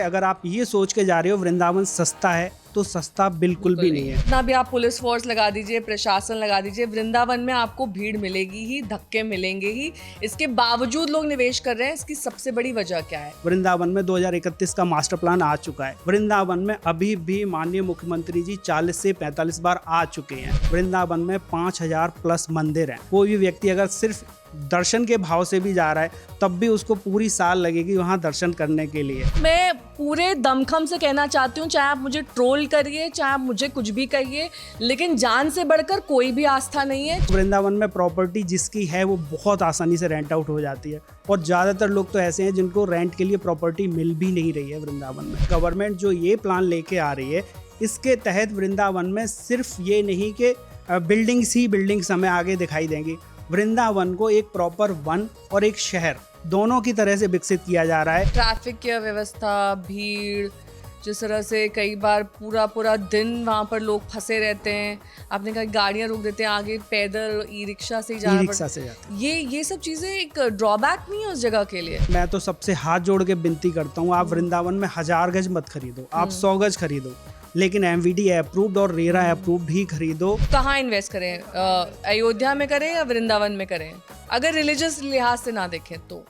कि अगर आप ये सोच के जा रहे हो वृंदावन सस्ता है तो सस्ता बिल्कुल भी नहीं है। इतना भी आप पुलिस फोर्स लगा दीजिए, प्रशासन लगा दीजिए, वृंदावन में आपको भीड़ मिलेगी ही, धक्के मिलेंगे ही। इसके बावजूद लोग निवेश कर रहे हैं। इसकी सबसे बड़ी वजह क्या है? वृंदावन में 2031 का मास्टर प्लान आ चुका है। वृंदावन में अभी भी माननीय मुख्यमंत्री जी 40 से 45 बार आ चुके हैं। वृंदावन में 5000 प्लस मंदिर हैं। कोई भी व्यक्ति अगर सिर्फ दर्शन के भाव से भी जा रहा है तब भी उसको पूरी साल लगेगी वहाँ दर्शन करने के लिए। मैं पूरे दमखम से कहना चाहती हूँ, चाहे आप मुझे ट्रोल करिए, चाहे आप मुझे कुछ भी कहिए, लेकिन जान से बढ़कर कोई भी आस्था नहीं है। वृंदावन में प्रॉपर्टी जिसकी है वो बहुत आसानी से रेंट आउट हो जाती है और ज़्यादातर लोग तो ऐसे हैं जिनको रेंट के लिए प्रॉपर्टी मिल भी नहीं रही है वृंदावन में। गवर्नमेंट जो ये प्लान लेके आ रही है इसके तहत वृंदावन में सिर्फ ये नहीं कि बिल्डिंग्स हमें आगे दिखाई देंगी, वृंदावन को एक प्रॉपर वन और एक शहर दोनों की तरह से विकसित किया जा रहा है। ट्रैफिक की व्यवस्था, भीड़, जिस तरह से कई बार पूरा दिन वहाँ पर लोग फंसे रहते हैं। आपने कहा गाड़ियाँ रोक देते हैं, आगे पैदल ई रिक्शा से ही जाना पड़ता है। ये सब चीज़ें एक ड्रॉबैक नहीं है उस जगह के लिए। मैं तो सबसे हाथ जोड़ के विनती करता हूँ, आप वृंदावन में 1000 गज मत खरीदो, आप 100 गज खरीदो, लेकिन MVD अप्रूव्ड और रेरा अप्रूव्ड ही खरीदो। कहाँ इन्वेस्ट करें? अयोध्या में करें या वृंदावन में करें? अगर रिलीजियस लिहाज से ना देखें तो।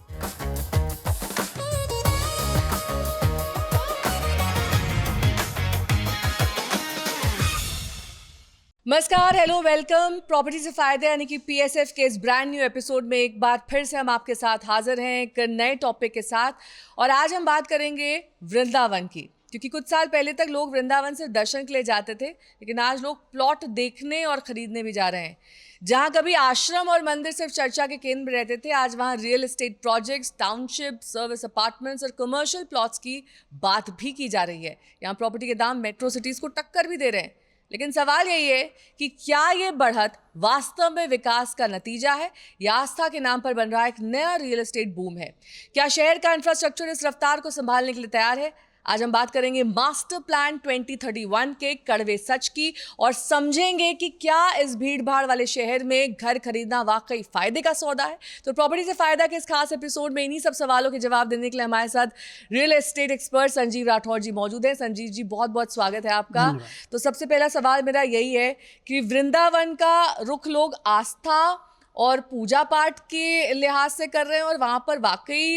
नमस्कार, हेलो, वेलकम। प्रॉपर्टी से फायदे यानी कि PSF के इस ब्रांड न्यू एपिसोड में एक बार फिर से हम आपके साथ हाजिर हैं एक नए टॉपिक के साथ। और आज हम बात करेंगे वृंदावन की, क्योंकि कुछ साल पहले तक लोग वृंदावन से दर्शन के लिए जाते थे, लेकिन आज लोग प्लॉट देखने और खरीदने भी जा रहे हैं। जहां कभी आश्रम और मंदिर सिर्फ चर्चा के केंद्र में रहते थे, आज वहां real estate projects, township, service apartments और कमर्शियल प्लॉट्स की बात भी की जा रही है। यहाँ प्रॉपर्टी के दाम मेट्रो सिटीज़ को टक्कर भी दे रहे हैं। लेकिन सवाल यही है कि क्या ये बढ़त वास्तव में विकास का नतीजा है या आस्था के नाम पर बन रहा एक नया रियल एस्टेट बूम है? क्या शहर का इंफ्रास्ट्रक्चर इस रफ्तार को संभालने के लिए तैयार है? आज हम बात करेंगे मास्टर प्लान 2031 के कड़वे सच की और समझेंगे कि क्या इस भीड़ भाड़ वाले शहर में घर खरीदना वाकई फायदे का सौदा है। तो प्रॉपर्टी से फायदा के इस खास एपिसोड में इन्हीं सब सवालों के जवाब देने के लिए हमारे साथ real estate expert Sanjeev Rathore ji मौजूद हैं। संजीव जी, बहुत बहुत स्वागत है आपका। तो सबसे पहला सवाल मेरा यही है कि वृंदावन का रुख लोग आस्था और पूजा पाठ के लिहाज से कर रहे हैं और वहाँ पर वाकई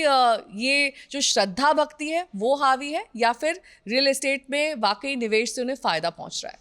ये जो श्रद्धा भक्ति है वो हावी है, या फिर रियल एस्टेट में वाकई निवेश से उन्हें फ़ायदा पहुँच रहा है?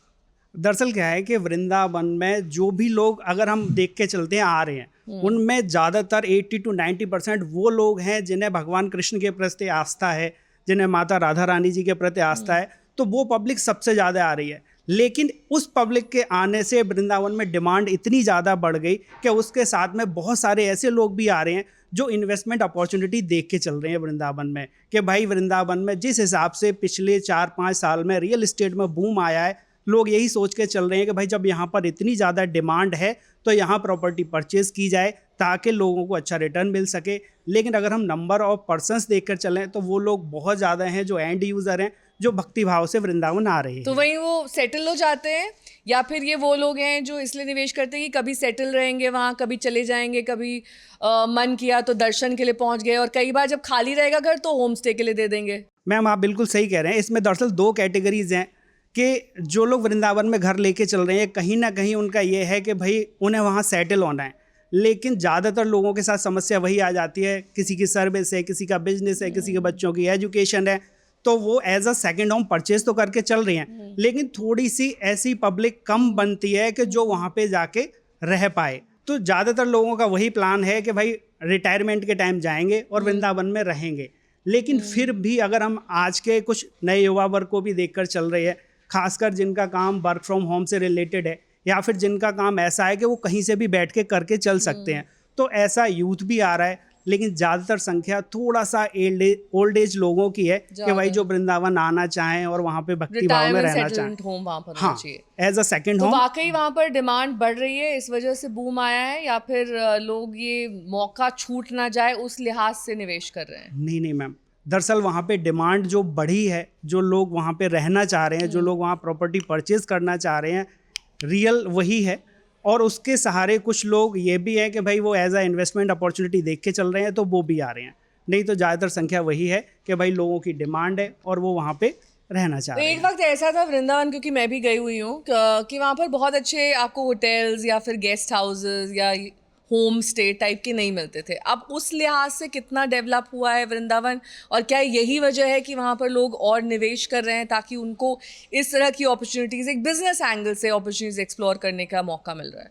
दरअसल क्या है कि वृंदावन में जो भी लोग अगर हम देख के चलते हैं आ रहे हैं, उनमें ज़्यादातर 80 to 90% वो लोग हैं जिन्हें भगवान कृष्ण के प्रति आस्था है, जिन्हें माता राधा रानी जी के प्रति आस्था है, तो वो पब्लिक सबसे ज़्यादा आ रही है। लेकिन उस पब्लिक के आने से वृंदावन में डिमांड इतनी ज़्यादा बढ़ गई कि उसके साथ में बहुत सारे ऐसे लोग भी आ रहे हैं जो इन्वेस्टमेंट अपॉर्चुनिटी देख के चल रहे हैं वृंदावन में, कि भाई वृंदावन में जिस हिसाब से पिछले 4-5 साल में रियल एस्टेट में बूम आया है, लोग यही सोच के चल रहे हैं कि भाई जब यहाँ पर इतनी ज़्यादा डिमांड है तो यहाँ प्रॉपर्टी परचेज की जाए ताकि लोगों को अच्छा रिटर्न मिल सके। लेकिन अगर हम नंबर ऑफ पर्सन्स देखकर चलें तो वो लोग बहुत ज़्यादा हैं जो एंड यूज़र हैं, जो भक्ति भाव से वृंदावन आ रहे हैं। तो वहीं वो सेटल हो जाते हैं, या फिर ये वो लोग हैं जो इसलिए निवेश करते हैं कि कभी सेटल रहेंगे वहाँ, कभी चले जाएंगे, कभी मन किया तो दर्शन के लिए पहुँच गए, और कई बार जब खाली रहेगा घर तो होम स्टे के लिए दे देंगे? मैम, आप बिल्कुल सही कह रहे हैं। इसमें दरअसल 2 कैटेगरीज हैं कि जो लोग वृंदावन में घर लेके चल रहे हैं, कहीं ना कहीं उनका ये है कि भाई उन्हें वहाँ सेटल होना है। लेकिन ज़्यादातर लोगों के साथ समस्या वही आ जाती है, किसी की सर्विस है, किसी का बिजनेस है, किसी के बच्चों की एजुकेशन है, तो वो as a second home purchase तो करके चल रही हैं, लेकिन थोड़ी सी ऐसी पब्लिक कम बनती है कि जो वहाँ पे जाके रह पाए। तो ज़्यादातर लोगों का वही प्लान है कि भाई रिटायरमेंट के टाइम जाएंगे और वृंदावन में रहेंगे। लेकिन फिर भी अगर हम आज के कुछ नए युवा वर्ग को भी देखकर चल रहे हैं, खासकर जिनका काम वर्क फ्रॉम होम से रिलेटेड है या फिर जिनका काम ऐसा है कि वो कहीं से भी बैठ के करके चल सकते हैं, तो ऐसा यूथ भी आ रहा है। लेकिन ज़्यादातर संख्या थोड़ा सा ओल्ड एज लोगों की है कि भाई जो वृंदावन आना चाहें और वहाँ पे भक्ति भाव में रहना चाहें, होम वहाँ पर हाँ, एज अ सेकंड होम। वाकई वहाँ पर डिमांड बढ़ रही है, इस वजह से बूम आया है, या फिर लोग ये मौका छूट ना जाए उस लिहाज से निवेश कर रहे हैं? नहीं मैम, दरअसल वहाँ पे डिमांड जो बढ़ी है, जो लोग वहाँ पे रहना चाह रहे हैं, जो लोग वहाँ प्रॉपर्टी परचेज करना चाह रहे हैं, रियल वही है। और उसके सहारे कुछ लोग ये भी हैं कि भाई वो एज अ इन्वेस्टमेंट अपॉर्चुनिटी देख के चल रहे हैं, तो वो भी आ रहे हैं। नहीं तो ज़्यादातर संख्या वही है कि भाई लोगों की डिमांड है और वो वहाँ पे रहना चाह तो रहे एक हैं। वक्त ऐसा था वृंदावन, क्योंकि मैं भी गई हुई हूँ, कि वहाँ पर बहुत अच्छे आपको होटल्स या फिर गेस्ट हाउसेस या होम स्टे टाइप के नहीं मिलते थे। अब उस लिहाज से कितना डेवलप हुआ है वृंदावन, और क्या यही वजह है कि वहाँ पर लोग और निवेश कर रहे हैं ताकि उनको इस तरह की अपॉर्चुनिटीज़, एक बिजनेस एंगल से अपॉर्चुनिटीज़ एक्सप्लोर करने का मौका मिल रहा है?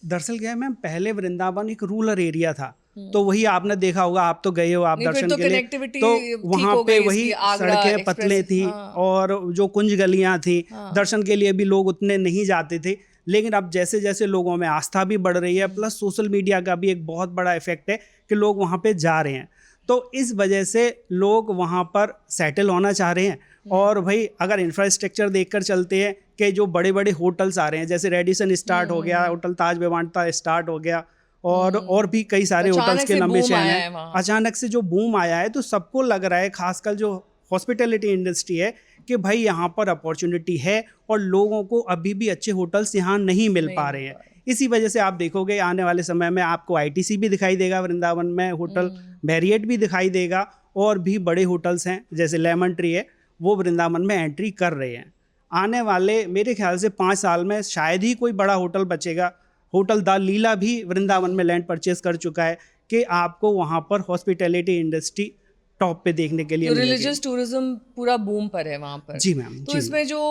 दरअसल क्या है मैम, पहले वृंदावन एक रूरल एरिया था, तो वही आपने देखा होगा, आप तो गए हो आप नहीं, फिर दर्शन तो के लिए, connectivity तो ठीक वहाँ हो पे गई वही इसकी, आगरा सड़कें पतले एक्सप्रेस, थी हाँ। और जो कुंज गलियाँ थी, हाँ। दर्शन के लिए भी लोग उतने नहीं जाते थे। लेकिन अब जैसे जैसे लोगों में आस्था भी बढ़ रही है, प्लस सोशल मीडिया का भी एक बहुत बड़ा इफेक्ट है कि लोग वहाँ पे जा रहे हैं, तो इस वजह से लोग वहाँ पर सेटल होना चाह रहे हैं। और भाई अगर इंफ्रास्ट्रक्चर देखकर चलते हैं कि जो बड़े बड़े होटल्स आ रहे हैं, जैसे रेडिसन स्टार्ट हो गया, होटल ताज विवांटा स्टार्ट हो गया, और भी कई सारे होटल्स अचानक के से लंबे boom चैन आया है हैं। वहाँ। अचानक से जो बूम आया है, तो सबको लग रहा है, खासकर जो हॉस्पिटैलिटी इंडस्ट्री है, कि भाई यहाँ पर अपॉर्चुनिटी है और लोगों को अभी भी अच्छे होटल्स यहाँ नहीं मिल पा रहे हैं। इसी वजह से आप देखोगे आने वाले समय में आपको आईटीसी भी दिखाई देगा वृंदावन में, होटल मैरियट भी दिखाई देगा, और भी बड़े होटल्स हैं जैसे लेमन ट्री है, वो वृंदावन में एंट्री कर रहे हैं। आने वाले मेरे ख्याल से 5 साल में शायद ही कोई बड़ा होटल बचेगा। होटल द लीला भी वृंदावन में लैंड परचेज कर चुका है कि आपको वहाँ पर हॉस्पिटैलिटी इंडस्ट्री टॉप पे देखने के लिए तो मिलेगी। रिलीजियस टूरिज्म पूरा बूम पर है वहाँ पर। जी मैम, तो जी इसमें जो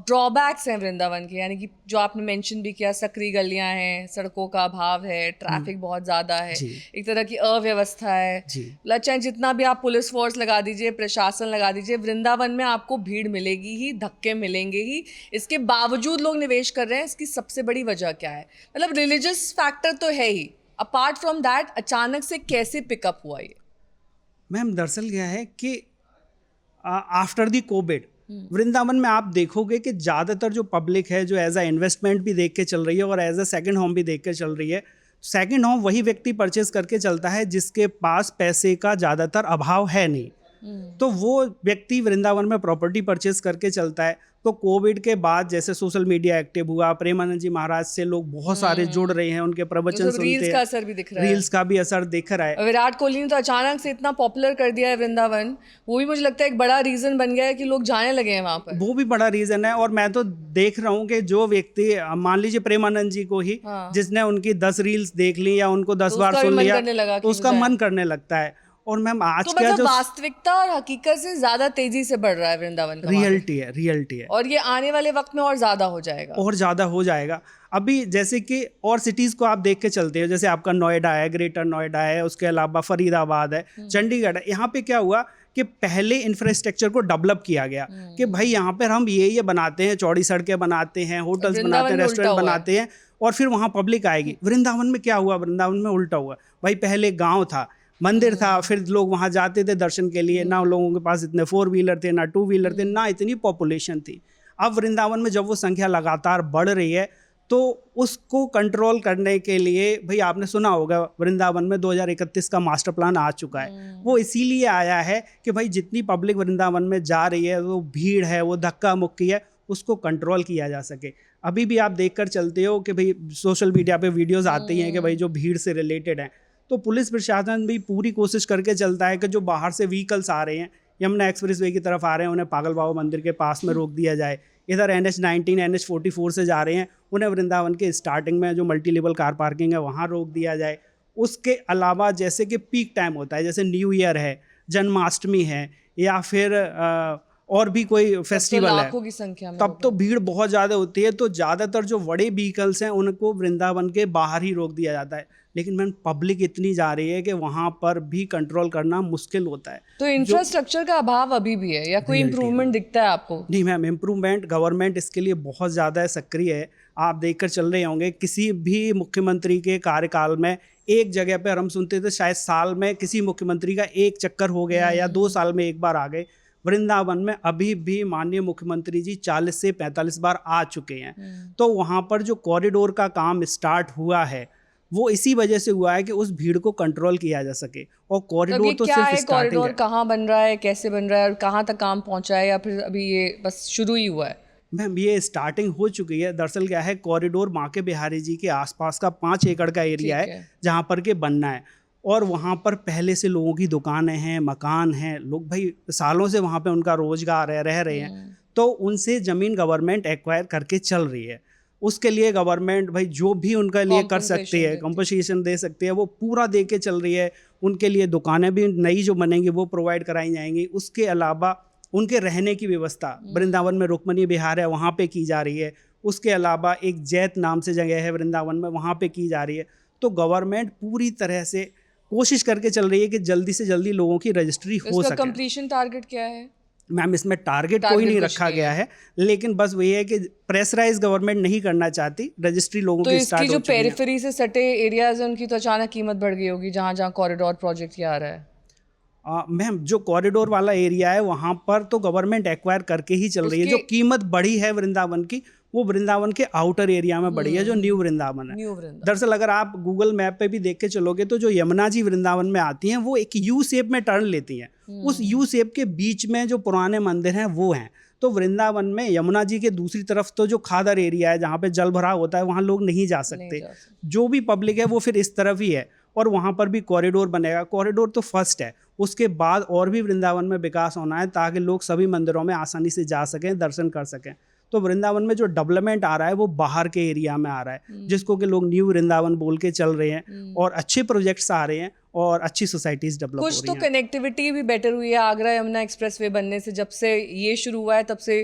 ड्रॉबैक्स हैं वृंदावन के, यानी कि जो आपने मेंशन भी किया, सकरी गलियाँ हैं, सड़कों का अभाव है, ट्रैफिक बहुत ज़्यादा है, जी। एक तरह की अव्यवस्था है, जी। चाहे जितना भी आप पुलिस फोर्स लगा दीजिए, प्रशासन लगा दीजिए, वृंदावन में आपको भीड़ मिलेगी ही, धक्के मिलेंगे ही। इसके बावजूद लोग निवेश कर रहे हैं। इसकी सबसे बड़ी वजह क्या है? मतलब रिलीजियस फैक्टर तो है ही, अपार्ट फ्रॉम दैट अचानक से कैसे पिकअप हुआ ये? मैम दरअसल क्या है कि आफ्टर दी कोविड वृंदावन में आप देखोगे कि ज़्यादातर जो पब्लिक है, जो एज अ इन्वेस्टमेंट भी देख के चल रही है और एज अ सेकंड होम भी देख के चल रही है। सेकंड होम वही व्यक्ति परचेज करके चलता है जिसके पास पैसे का ज़्यादातर अभाव है नहीं, तो वो व्यक्ति वृंदावन में प्रॉपर्टी परचेज करके चलता है। तो कोविड के बाद जैसे सोशल मीडिया एक्टिव हुआ, प्रेमानंद जी महाराज से लोग बहुत सारे जुड़ रहे हैं, उनके प्रवचन सुनते रील्स हैं, का असर भी दिख रहा है। रील्स का भी असर दिख रहा है। विराट कोहली ने तो अचानक से इतना पॉपुलर कर दिया है वृंदावन, वो भी मुझे लगता है एक बड़ा रीजन बन गया है कि लोग जाने लगे हैं वहाँ पर। वो भी बड़ा रीजन है। और मैं तो देख रहा हूँ कि जो व्यक्ति, मान लीजिए प्रेमानंद जी को ही, जिसने उनकी 10 रील्स देख ली या उनको 10 बार सुन लिया, तो उसका मन करने लगता है। और मैम आज तो क्या मतलब जो वास्तविकता और हकीकत से ज्यादा तेजी से बढ़ रहा है वृंदावन का रियलिटी है, और ये आने वाले वक्त में और ज्यादा हो जाएगा, और ज़्यादा हो जाएगा। अभी जैसे कि और सिटीज़ को आप देख के चलते हो, जैसे आपका नोएडा है, ग्रेटर नोएडा है, उसके अलावा फरीदाबाद है, चंडीगढ़ है। यहाँ पे क्या हुआ कि पहले इंफ्रास्ट्रक्चर को डेवलप किया गया कि भाई यहाँ पर हम ये बनाते हैं, चौड़ी सड़कें बनाते हैं, होटल्स बनाते हैं, रेस्टोरेंट बनाते हैं, और फिर वहाँ पब्लिक आएगी। वृंदावन में क्या हुआ? वृंदावन में उल्टा हुआ। भाई पहले गाँव था, मंदिर था, फिर लोग वहाँ जाते थे दर्शन के लिए, ना लोगों के पास इतने 4 व्हीलर थे, ना 2 व्हीलर थे, ना इतनी पॉपुलेशन थी। अब वृंदावन में जब वो संख्या लगातार बढ़ रही है, तो उसको कंट्रोल करने के लिए, भाई आपने सुना होगा वृंदावन में 2031 का मास्टर प्लान आ चुका है। वो इसीलिए आया है कि भाई जितनी पब्लिक वृंदावन में जा रही है, वो भीड़ है, वो धक्का मुक्की है, उसको कंट्रोल किया जा सके। अभी भी आप देख कर चलते हो कि भाई सोशल मीडिया पे वीडियोज़ आती हैं कि भाई जो भीड़ से रिलेटेड हैं, तो पुलिस प्रशासन भी पूरी कोशिश करके चलता है कि जो बाहर से व्हीकल्स आ रहे हैं, यमुना एक्सप्रेसवे की तरफ आ रहे हैं, उन्हें पागल बाबा मंदिर के पास में रोक दिया जाए। इधर NH-19 NH-44 से जा रहे हैं, उन्हें वृंदावन के स्टार्टिंग में जो मल्टी लेवल कार पार्किंग है वहाँ रोक दिया जाए। उसके अलावा जैसे कि पीक टाइम होता है, जैसे न्यू ईयर है, जन्माष्टमी है, या फिर और भी कोई फेस्टिवल है, लाखों की संख्या में तब तो भीड़ बहुत ज़्यादा होती है। तो ज़्यादातर जो बड़े व्हीकल्स हैं उनको वृंदावन के बाहर ही रोक दिया जाता है। लेकिन मैम पब्लिक इतनी जा रही है कि वहाँ पर भी कंट्रोल करना मुश्किल होता है। तो इंफ्रास्ट्रक्चर का अभाव अभी भी है या कोई इम्प्रूवमेंट दिखता है आपको? नहीं मैम, इम्प्रूवमेंट गवर्नमेंट इसके लिए बहुत ज़्यादा सक्रिय है। आप देखकर चल रहे होंगे, किसी भी मुख्यमंत्री के कार्यकाल में एक जगह पर हम सुनते थे शायद साल में किसी मुख्यमंत्री का एक चक्कर हो गया या 2 साल में एक बार आ गए। वृंदावन में अभी भी माननीय मुख्यमंत्री जी 40 से 45 बार आ चुके हैं। तो वहाँ पर जो कॉरिडोर का काम स्टार्ट हुआ है, वो इसी वजह से हुआ है कि उस भीड़ को कंट्रोल किया जा सके। और कॉरिडोर तो सिर्फ स्टार्टिंग है। कॉरिडोर कहाँ बन रहा है, कैसे बन रहा है, और कहाँ तक काम पहुँचा है, या फिर अभी ये बस शुरू ही हुआ है? मैम ये स्टार्टिंग हो चुकी है। दरअसल क्या है, कॉरिडोर बांके बिहारी जी के आसपास का 5 एकड़ का एरिया है जहाँ पर के बनना है। और वहाँ पर पहले से लोगों की दुकानें हैं, मकान हैं, लोग भाई सालों से वहाँ पे उनका रोजगार है, रह रहे हैं, तो उनसे ज़मीन गवर्नमेंट एक्वायर करके चल रही है। उसके लिए गवर्नमेंट भाई जो भी उनके लिए कर सकती है, कंपनसेशन दे सकती है, वो पूरा दे के चल रही है। उनके लिए दुकानें भी नई जो बनेंगी वो प्रोवाइड कराई जाएंगी। उसके अलावा उनके रहने की व्यवस्था वृंदावन में रुक्मणी विहार है, वहाँ पे की जा रही है। उसके अलावा एक जैत नाम से जगह है वृंदावन में, वहाँ पे की जा रही है। तो गवर्नमेंट पूरी तरह से कोशिश करके चल रही है कि जल्दी से जल्दी लोगों की रजिस्ट्री हो सके। कंप्लीशन टारगेट क्या है? मैम इसमें टारगेट कोई नहीं रखा गया है, लेकिन बस वही है कि प्रेशराइज गवर्नमेंट नहीं करना चाहती, रजिस्ट्री लोगों की स्टार्ट हो चुकी है। तो इसकी जो पेरिफेरी से सटे एरियाज हैं उनकी तो अचानक कीमत बढ़ गई होगी, जहाँ जहाँ कॉरिडोर प्रोजेक्ट ये आ रहा है। मैम जो कॉरिडोर वाला एरिया है वहाँ पर तो गवर्नमेंट एक्वायर करके ही चल रही है। जो कीमत बढ़ी है वृंदावन की, वो वृंदावन के आउटर एरिया में बढ़ी है, जो न्यू वृंदावन है। दरअसल अगर आप गूगल मैप पे भी देख के चलोगे तो जो यमुना जी वृंदावन में आती हैं वो एक यू शेप में टर्न लेती हैं। उस यू शेप के बीच में जो पुराने मंदिर हैं वो हैं। तो वृंदावन में यमुना जी के दूसरी तरफ तो जो खादर एरिया है जहाँ पे जल भराव होता है, वहाँ लोग नहीं जा सकते। जो भी पब्लिक है वो फिर इस तरफ ही है, और वहाँ पर भी कॉरिडोर बनेगा। कॉरिडोर तो फर्स्ट है, उसके बाद और भी वृंदावन में विकास होना है ताकि लोग सभी मंदिरों में आसानी से जा सकें, दर्शन कर सकें। तो वृंदावन में जो डेवलपमेंट आ रहा है वो बाहर के एरिया में आ रहा है, जिसको कि लोग न्यू वृंदावन बोल के चल रहे हैं, और अच्छे प्रोजेक्ट्स आ रहे हैं और अच्छी सोसाइटीज डेवलप हो रही हैं। कुछ तो कनेक्टिविटी भी बेटर हुई है। आगरा यमुना एक्सप्रेसवे बनने से, जब से ये शुरू हुआ है तब से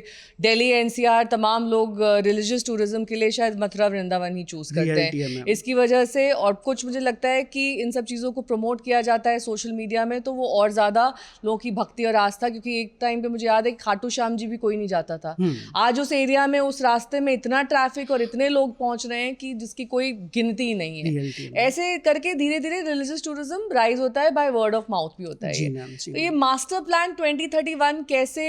दिल्ली एनसीआर तमाम लोग रिलीजियस टूरिज्म के लिए शायद मथुरा वृंदावन ही चूज करते हैं इसकी वजह से। और कुछ मुझे लगता है कि इन सब चीज़ों को प्रमोट किया जाता है सोशल मीडिया में, तो वो और ज़्यादा लोगों की भक्ति और आस्था, क्योंकि एक टाइम पे मुझे याद है कि खाटू श्याम जी भी कोई नहीं जाता था। आज उस एरिया में, उस रास्ते में इतना ट्रैफिक और इतने लोग पहुंच रहे हैं कि जिसकी कोई गिनती नहीं है। ऐसे करके धीरे धीरे रिलीजियस टूरिज्म राइज होता है, बाय वर्ड ऑफ माउथ भी होता है। तो ये मास्टर प्लान 2031 कैसे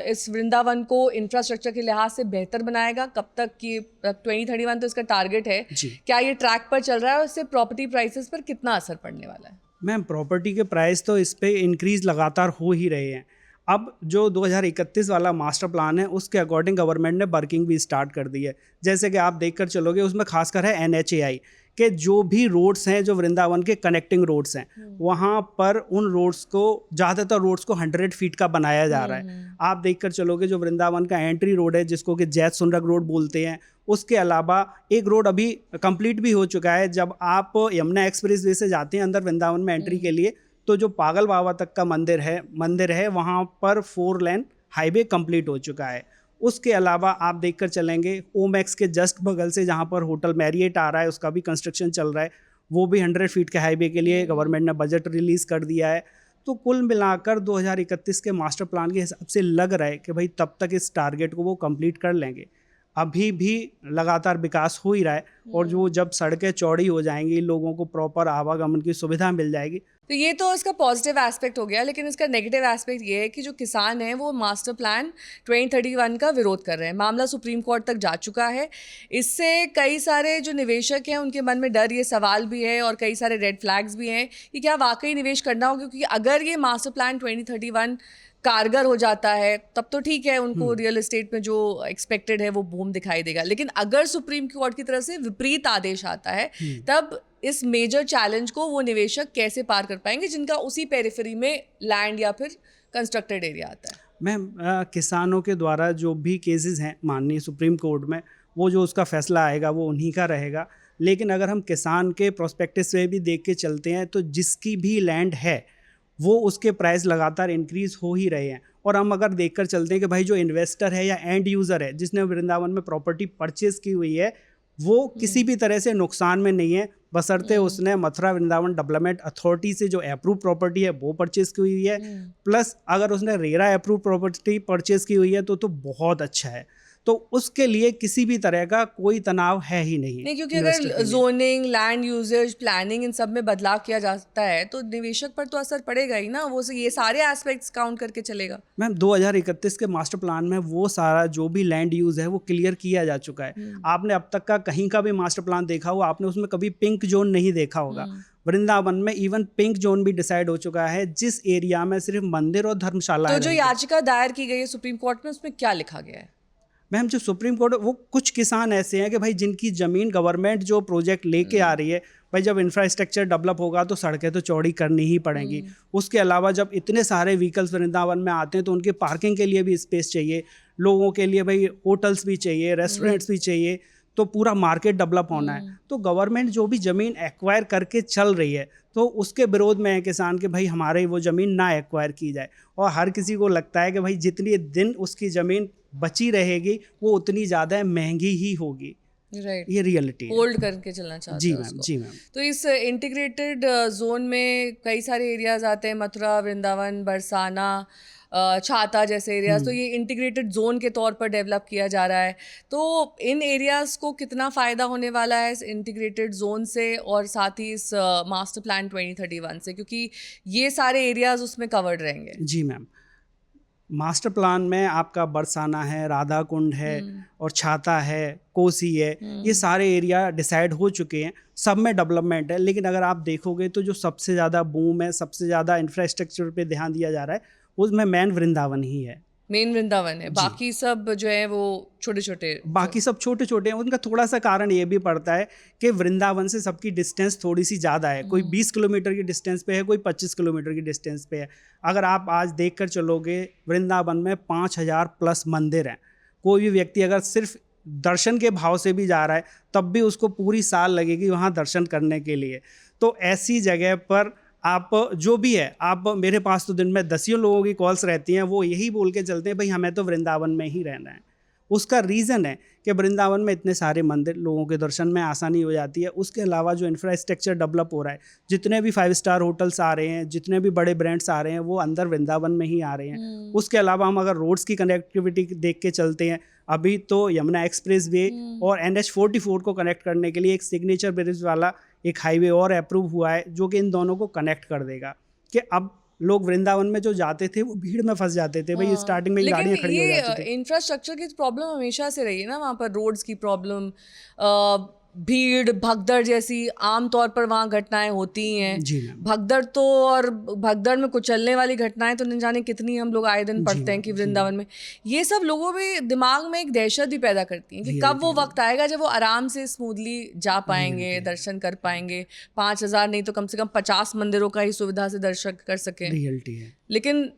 इस वृंदावन को इंफ्रास्ट्रक्चर के लिहाज से बेहतर बनाएगा? कब तक की 2031 तो इसका टारगेट है, क्या ये ट्रैक पर चल रहा है और इससे प्रॉपर्टी प्राइसेस पर कितना असर पड़ने वाला है? मैम प्रॉपर्टी के प्राइस तो इस पे इंक्रीज लगातार हो ही रहे हैं। अब जो 2031 वाला मास्टर प्लान है उसके अकॉर्डिंग गवर्नमेंट ने वर्किंग भी स्टार्ट कर दी है। जैसे कि आप देखकर चलोगे उसमें खासकर है NHAI के जो भी रोड्स हैं, जो वृंदावन के कनेक्टिंग रोड्स हैं, वहाँ पर उन रोड्स को, ज़्यादातर रोड्स को 100 फीट का बनाया जा रहा है। आप देखकर चलोगे जो वृंदावन का एंट्री रोड है जिसको कि जैत सुंदरक रोड बोलते हैं, उसके अलावा एक रोड अभी कंप्लीट भी हो चुका है। जब आप यमुना एक्सप्रेस वे से जाते हैं अंदर वृंदावन में एंट्री के लिए, तो जो पागल बाबा तक का मंदिर है वहाँ पर 4 लेन हाईवे कंप्लीट हो चुका है। उसके अलावा आप देखकर चलेंगे ओमैक्स के जस्ट बगल से जहाँ पर होटल मैरिएट आ रहा है उसका भी कंस्ट्रक्शन चल रहा है, वो भी 100 फीट के हाईवे के लिए गवर्नमेंट ने बजट रिलीज़ कर दिया है। तो कुल मिलाकर 2031 के मास्टर प्लान के हिसाब से लग रहा है कि भाई तब तक इस टारगेट को वो कंप्लीट कर लेंगे। अभी भी लगातार विकास हो ही रहा है, और जो जब सड़कें चौड़ी हो जाएंगी, लोगों को प्रॉपर आवागमन की सुविधा मिल जाएगी। तो ये तो इसका पॉजिटिव एस्पेक्ट हो गया, लेकिन इसका नेगेटिव एस्पेक्ट ये है कि जो किसान हैं वो मास्टर प्लान 2031 का विरोध कर रहे हैं। मामला सुप्रीम कोर्ट तक जा चुका है। इससे कई सारे जो निवेशक हैं उनके मन में डर, ये सवाल भी है और कई सारे रेड फ्लैग्स भी हैं कि क्या वाकई निवेश करना हो, क्योंकि अगर ये मास्टर प्लान 2031 कारगर हो जाता है तब तो ठीक है, उनको रियल एस्टेट में जो एक्सपेक्टेड है वो बूम दिखाई देगा। लेकिन अगर सुप्रीम कोर्ट की तरफ से विपरीत आदेश आता है तब इस मेजर चैलेंज को वो निवेशक कैसे पार कर पाएंगे जिनका उसी पेरिफेरी में लैंड या फिर कंस्ट्रक्टेड एरिया आता है? मैम किसानों के द्वारा जो भी केसेस हैं माननीय सुप्रीम कोर्ट में, वो जो उसका फैसला आएगा वो उन्हीं का रहेगा। लेकिन अगर हम किसान के प्रोस्पेक्टिव से भी देख के चलते हैं तो जिसकी भी लैंड है वो उसके प्राइस लगातार इंक्रीज़ हो ही रहे हैं। और हम अगर देखकर चलते हैं कि भाई जो इन्वेस्टर है या एंड यूज़र है जिसने वृंदावन में प्रॉपर्टी परचेज़ की हुई है, वो किसी भी तरह से नुकसान में नहीं है, बशर्ते उसने मथुरा वृंदावन डेवलपमेंट अथॉरिटी से जो अप्रूव प्रॉपर्टी है वो परचेज़ की हुई है। प्लस अगर उसने रेरा अप्रूव प्रॉपर्टी परचेज़ की हुई है तो बहुत अच्छा है। तो उसके लिए किसी भी तरह का कोई तनाव है ही नहीं, क्योंकि अगर जोनिंग, लैंड यूजेज, प्लानिंग इन सब में बदलाव किया जाता है तो निवेशक पर तो असर पड़ेगा ही ना। वो ये सारे एस्पेक्ट्स काउंट करके चलेगा। मैम 2031 के मास्टर प्लान में वो सारा जो भी लैंड यूज है वो क्लियर किया जा चुका है। आपने अब तक का कहीं का भी मास्टर प्लान देखा हो, आपने उसमें कभी पिंक जोन नहीं देखा होगा। वृंदावन में इवन पिंक जोन भी डिसाइड हो चुका है, जिस एरिया में सिर्फ मंदिर और धर्मशाला। तो जो याचिका दायर की गई है सुप्रीम कोर्ट में, उसमें क्या लिखा गया है? मैम जो सुप्रीम कोर्ट, वो कुछ किसान ऐसे हैं कि भाई जिनकी ज़मीन गवर्नमेंट जो प्रोजेक्ट लेके आ रही है भाई जब इंफ्रास्ट्रक्चर डेवलप होगा तो सड़कें तो चौड़ी करनी ही पड़ेंगी। उसके अलावा जब इतने सारे व्हीकल्स वृंदावन में आते हैं तो उनके पार्किंग के लिए भी स्पेस चाहिए, लोगों के लिए भाई होटल्स भी चाहिए, रेस्टोरेंट्स भी चाहिए, तो पूरा मार्केट डेवलप होना है। तो गवर्नमेंट जो भी ज़मीन एक्वायर करके चल रही है तो उसके विरोध में है किसान कि भाई हमारे वो ज़मीन ना एक्वायर की जाए। और हर किसी को लगता है कि भाई जितनी दिन उसकी ज़मीन बची रहेगी वो उतनी ज़्यादा महंगी ही होगी। राइट, ये रियलिटी है। होल्ड करके चलना चाहते जी हैं मैम, उसको। जी मैम। तो इस इंटीग्रेटेड जोन में कई सारे एरियाज आते हैं, मथुरा, वृंदावन, बरसाना, छाता जैसे एरियाज, तो ये इंटीग्रेटेड जोन के तौर पर डेवलप किया जा रहा है। तो इन एरियाज को कितना फ़ायदा होने वाला है इस इंटीग्रेटेड जोन से और साथ ही इस मास्टर प्लान 2031 से, क्योंकि ये सारे एरियाज उसमें कवर्ड रहेंगे? जी मैम, मास्टर प्लान में आपका बरसाना है, राधा कुंड है और छाता है, कोसी है, ये सारे एरिया डिसाइड हो चुके हैं, सब में डेवलपमेंट है। लेकिन अगर आप देखोगे तो जो सबसे ज़्यादा बूम है, सबसे ज़्यादा इंफ्रास्ट्रक्चर पे ध्यान दिया जा रहा है, उसमें मेन वृंदावन ही है। मेन वृंदावन है, बाकी सब जो है वो छोटे छोटे, बाकी सब छोटे छोटे हैं। उनका थोड़ा सा कारण ये भी पड़ता है कि वृंदावन से सबकी डिस्टेंस थोड़ी सी ज़्यादा है। कोई 20 किलोमीटर की डिस्टेंस पे है, कोई 25 किलोमीटर की डिस्टेंस पे है। अगर आप आज देख कर चलोगे वृंदावन में 5000 प्लस मंदिर हैं। कोई भी व्यक्ति अगर सिर्फ दर्शन के भाव से भी जा रहा है तब भी उसको पूरी साल लगेगी वहाँ दर्शन करने के लिए। तो ऐसी जगह पर आप जो भी है, आप मेरे पास तो दिन में दसियों लोगों की कॉल्स रहती हैं, वो यही बोल के चलते हैं भाई हमें तो वृंदावन में ही रहना है। उसका रीज़न है कि वृंदावन में इतने सारे मंदिर, लोगों के दर्शन में आसानी हो जाती है। उसके अलावा जो इंफ्रास्ट्रक्चर डेवलप हो रहा है, जितने भी 5 स्टार होटल्स आ रहे हैं, जितने भी बड़े ब्रांड्स आ रहे हैं, वो अंदर वृंदावन में ही आ रहे हैं। उसके अलावा हम अगर रोड्स की कनेक्टिविटी देख के चलते हैं, अभी तो यमुना एक्सप्रेस वे और NH44 को कनेक्ट करने के लिए एक सिग्नेचर ब्रिज वाला एक हाईवे और अप्रूव हुआ है जो कि इन दोनों को कनेक्ट कर देगा। कि अब लोग वृंदावन में जो जाते थे वो भीड़ में फंस जाते थे, भाई स्टार्टिंग में गाड़ियाँ खड़ी हो जाती थी। इंफ्रास्ट्रक्चर की प्रॉब्लम हमेशा से रही है ना वहाँ पर, रोड्स की प्रॉब्लम, भीड़ भगदड़ जैसी आम तौर पर वहाँ घटनाएं होती हैं। जी मैम। भगदड़ तो, और भगदड़ में कुचलने वाली घटनाएं तो नहीं जाने कितनी हम लोग आए दिन पढ़ते हैं कि वृंदावन में। ये सब लोगों में दिमाग में एक दहशत भी पैदा करती हैं कि कब वो वक्त आएगा जब वो आराम से स्मूथली जा पाएंगे, दर्शन कर पाएंगे, 5000 नहीं तो कम से कम 50 मंदिरों का ही सुविधा से दर्शन कर सकें। रियलिटी है। लेकिन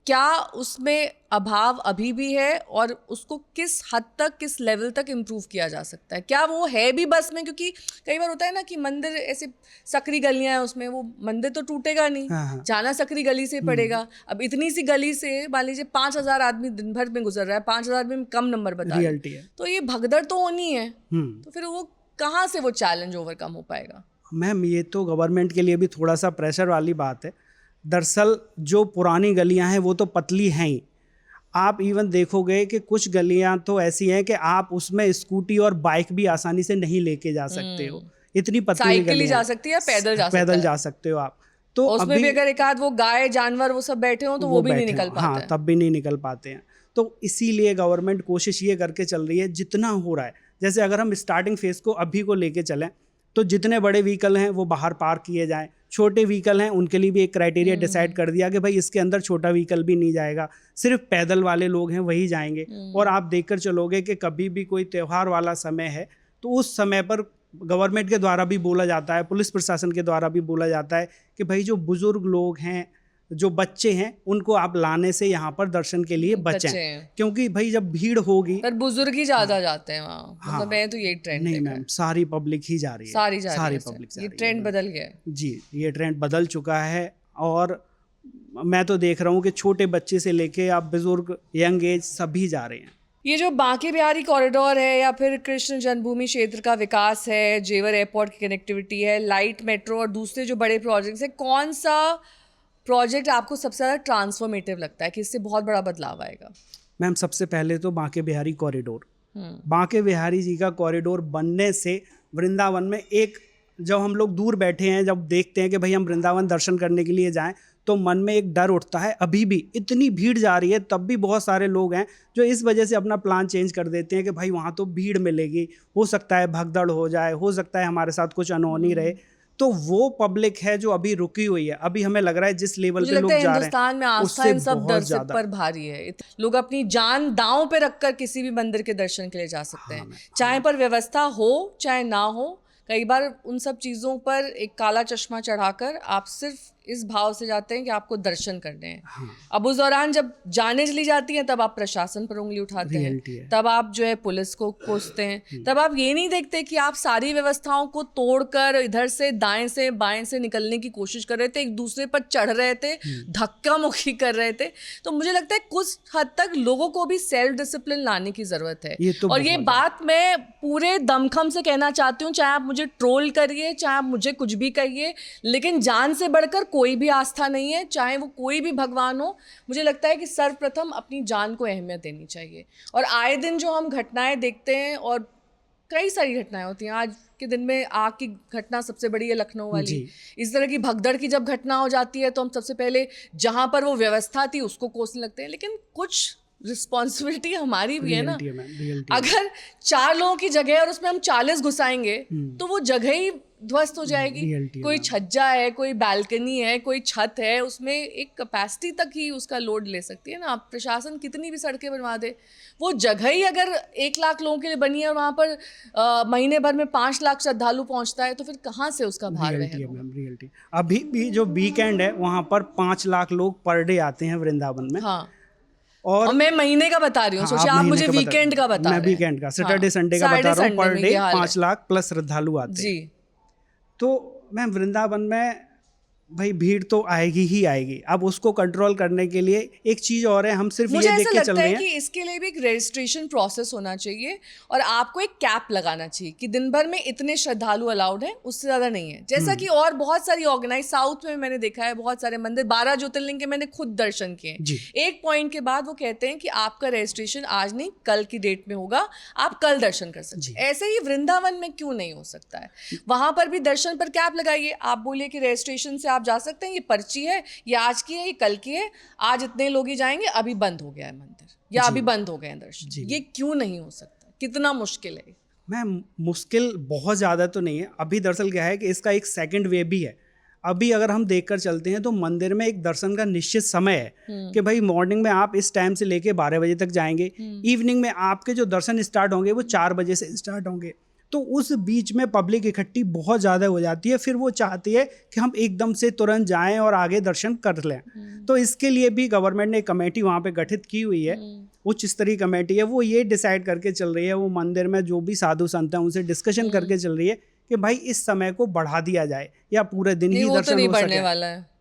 क्या उसमें अभाव अभी भी है और उसको किस हद तक, किस लेवल तक इम्प्रूव किया जा सकता है? क्या वो है भी बस में? क्योंकि कई बार होता है ना कि मंदिर ऐसे सकरी गलियां हैं, उसमें वो मंदिर तो टूटेगा नहीं। हाँ। जाना सकरी गली से पड़ेगा। अब इतनी सी गली से मान लीजिए 5000 आदमी दिन भर में गुजर रहा है, 5000 में कम नंबर बता रहे रियलिटी है। तो ये भगदड़ तो होनी है। तो फिर वो कहाँ से वो चैलेंज ओवरकम हो पाएगा? मैम ये तो गवर्नमेंट के लिए भी थोड़ा सा प्रेशर वाली बात है। दरअसल जो पुरानी गलियां हैं वो तो पतली हैं ही। आप इवन देखोगे कि कुछ गलियां तो ऐसी हैं कि आप उसमें स्कूटी और बाइक भी आसानी से नहीं लेके जा सकते हो, इतनी पतली साइकिल ही गलियां जा सकती है, पैदल जा सकते हो आप। तो उसमें भी अगर एक आध वो गाय जानवर वो सब बैठे हो तो वो भी नहीं निकल पाते। हाँ, तब भी नहीं निकल पाते हैं। तो इसीलिए गवर्नमेंट कोशिश ये करके चल रही है जितना हो रहा है। जैसे अगर हम स्टार्टिंग फेज को अभी को लेके चलें तो जितने बड़े व्हीकल हैं वो बाहर पार्क किए जाएं, छोटे व्हीकल हैं उनके लिए भी एक क्राइटेरिया डिसाइड कर दिया कि भाई इसके अंदर छोटा व्हीकल भी नहीं जाएगा, सिर्फ पैदल वाले लोग हैं वही जाएंगे। और आप देखकर चलोगे कि कभी भी कोई त्यौहार वाला समय है तो उस समय पर गवर्नमेंट के द्वारा भी बोला जाता है, पुलिस प्रशासन के द्वारा भी बोला जाता है कि भाई जो बुजुर्ग लोग हैं, जो बच्चे हैं, उनको आप लाने से यहाँ पर दर्शन के लिए बचें, क्योंकि भाई जब भीड़ होगी। पर बुजुर्ग ही ज्यादा जाते हैं वहाँ। मतलब मैं तो यही ट्रेंड नहीं मैम, सारी पब्लिक ही जा रही है, सारी पब्लिक। ये ट्रेंड बदल गया है जी, ये ट्रेंड बदल चुका है। और मैं तो देख रहा हूँ कि छोटे बच्चे से लेके आप बुजुर्ग, यंग एज सभी जा रहे हैं। ये जो बांके बिहारी कॉरिडोर है या फिर कृष्ण जन्मभूमि क्षेत्र का विकास है, जेवर एयरपोर्ट की कनेक्टिविटी है, लाइट मेट्रो और दूसरे जो बड़े प्रोजेक्ट्स हैं, कौन सा प्रोजेक्ट आपको सबसे ज़्यादा ट्रांसफॉर्मेटिव लगता है कि इससे बहुत बड़ा बदलाव आएगा? मैम सबसे पहले तो बांके बिहारी कॉरिडोर। बांके बिहारी जी का कॉरिडोर बनने से वृंदावन में एक, जब हम लोग दूर बैठे हैं, जब देखते हैं कि भाई हम वृंदावन दर्शन करने के लिए जाएं तो मन में एक डर उठता है। अभी भी इतनी भीड़ जा रही है तब भी बहुत सारे लोग हैं जो इस वजह से अपना प्लान चेंज कर देते हैं कि भाई वहाँ तो भीड़ मिलेगी, हो सकता है भगदड़ हो जाए, हो सकता है हमारे साथ कुछ अनहोनी रहे। तो वो पब्लिक है जो अभी रुकी हुई है। अभी हमें लग रहा है जिस लेवल पे लोग जा रहे हैं, हिंदुस्तान में आस्था इन सब दर्शक पर भारी है। लोग अपनी जान दांव पे रखकर किसी भी मंदिर के दर्शन के लिए जा सकते हैं, चाहे पर व्यवस्था हो चाहे ना हो, कई बार उन सब चीज़ों पर एक काला चश्मा चढ़ाकर आप सिर्फ इस भाव से जाते हैं कि आपको दर्शन करने हैं। हाँ। अब उस दौरान जब जाने चली जाती हैं तब आप प्रशासन पर उंगली उठाते Reality हैं, है। तब आप जो है पुलिस को कोसते हैं, तब आप ये नहीं देखते कि आप सारी व्यवस्थाओं को तोड़कर इधर से दाएं से बाएं से निकलने की कोशिश कर रहे थे, एक दूसरे पर चढ़ रहे थे, धक्का मुक्की कर रहे थे। तो मुझे लगता है कुछ हद तक लोगों को भी सेल्फ डिसिप्लिन लाने की जरूरत है। ये तो और ये बहुत बात मैं पूरे दमखम से कहना चाहती हूँ, चाहे आप मुझे ट्रोल करिए, चाहे आप मुझे कुछ भी कहिए, लेकिन जान से बढ़कर कोई भी आस्था नहीं है, चाहे वो कोई भी भगवान हो। मुझे लगता है कि सर्वप्रथम अपनी जान को अहमियत देनी चाहिए। और आए दिन जो हम घटनाएं देखते हैं, और कई सारी घटनाएं होती हैं, आज के दिन में आग की घटना सबसे बड़ी है लखनऊ वाली। जी। इस तरह की भगदड़ की जब घटना हो जाती है तो हम सबसे पहले जहां पर वो व्यवस्था थी उसको कोसने लगते हैं, लेकिन कुछ रिस्पॉन्सिबिलिटी हमारी भी है ना। Reality है मैम, reality है। अगर 4 लोगों की जगह है और उसमें हम 40 घुसाएंगे तो वो जगह ही ध्वस्त हो जाएगी। Reality है कोई मैम। छज्जा है, कोई बालकनी है, कोई छत है, उसमें एक कैपेसिटी तक ही उसका लोड ले सकती है ना। आप प्रशासन कितनी भी सड़कें बनवा दे, वो जगह ही अगर 1 लाख लोगों के लिए बनी है और वहाँ पर महीने भर में 5 लाख श्रद्धालु पहुँचता है, तो फिर कहाँ से उसका भार रियलिटी है वहन होगा? Ma'am, reality. अभी भी जो वीकेंड है वहाँ पर 5 लाख लोग पर डे आते हैं वृंदावन में। हाँ, और और मैं महीने का बता रही हूँ, सोचिए आप महीने मुझे का बता- वीकेंड का बता मैं रहे हैं। वीकेंड का, सैटरडे हाँ, संडे का बता Saturday, रहा हूँ। पर Sunday में डे ये हाल है। 5 लाख प्लस श्रद्धालु आते हैं। जी। तो मैम वृंदावन में भाई भीड़ तो आएगी ही आएगी। अब उसको कंट्रोल करने के लिए एक चीज़ और है, हम सिर्फ मुझे ये देख ऐसा के चल लगता रहे है हैं। कि इसके लिए भी एक रजिस्ट्रेशन प्रोसेस होना चाहिए और आपको एक कैप लगाना चाहिए कि दिन भर में इतने श्रद्धालु अलाउड हैं, उससे ज़्यादा नहीं है। जैसा कि और बहुत सारी ऑर्गेनाइज साउथ में मैंने देखा है, बहुत सारे मंदिर, 12 ज्योतिर्लिंग के मैंने खुद दर्शन किए। जी। एक पॉइंट के बाद वो कहते हैं कि आपका रजिस्ट्रेशन आज नहीं कल की डेट में होगा, आप कल दर्शन कर सकते हैं। ऐसे ही वृंदावन में क्यों नहीं हो सकता है? वहां पर भी दर्शन पर कैप लगाइए। आप बोलिए कि रजिस्ट्रेशन से आप जा सकते हैं, ये पर्ची है, ये आज की है, ये कल की है, आज इतने लोग ही जाएंगे, अभी बंद हो गया है मंदिर या अभी बंद हो गए हैं दर्शन। ये क्यों नहीं हो सकता? कितना मुश्किल है? मैम मुश्किल बहुत ज़्यादा तो नहीं है। अभी दरअसल क्या है कि इसका एक सेकंड वे भी है। अभी अगर हम देखकर चलते हैं तो मंदिर में एक दर्शन का निश्चित समय है कि भाई मॉर्निंग में आप इस टाइम से लेके 12 बजे तक जाएंगे, इवनिंग में आपके जो दर्शन स्टार्ट होंगे वो 4 बजे से स्टार्ट होंगे। तो उस बीच में पब्लिक इकट्ठी बहुत ज़्यादा हो जाती है, फिर वो चाहती है कि हम एकदम से तुरंत जाएं और आगे दर्शन कर लें। तो इसके लिए भी गवर्नमेंट ने एक कमेटी वहाँ पे गठित की हुई है, उच्च स्तरीय कमेटी है। वो ये डिसाइड करके चल रही है, वो मंदिर में जो भी साधु संत हैं उनसे डिस्कशन करके चल रही है कि भाई इस समय को बढ़ा दिया जाए या पूरे दिन ही वो तो दर्शन नहीं हो बढ़ने सके। वाला है,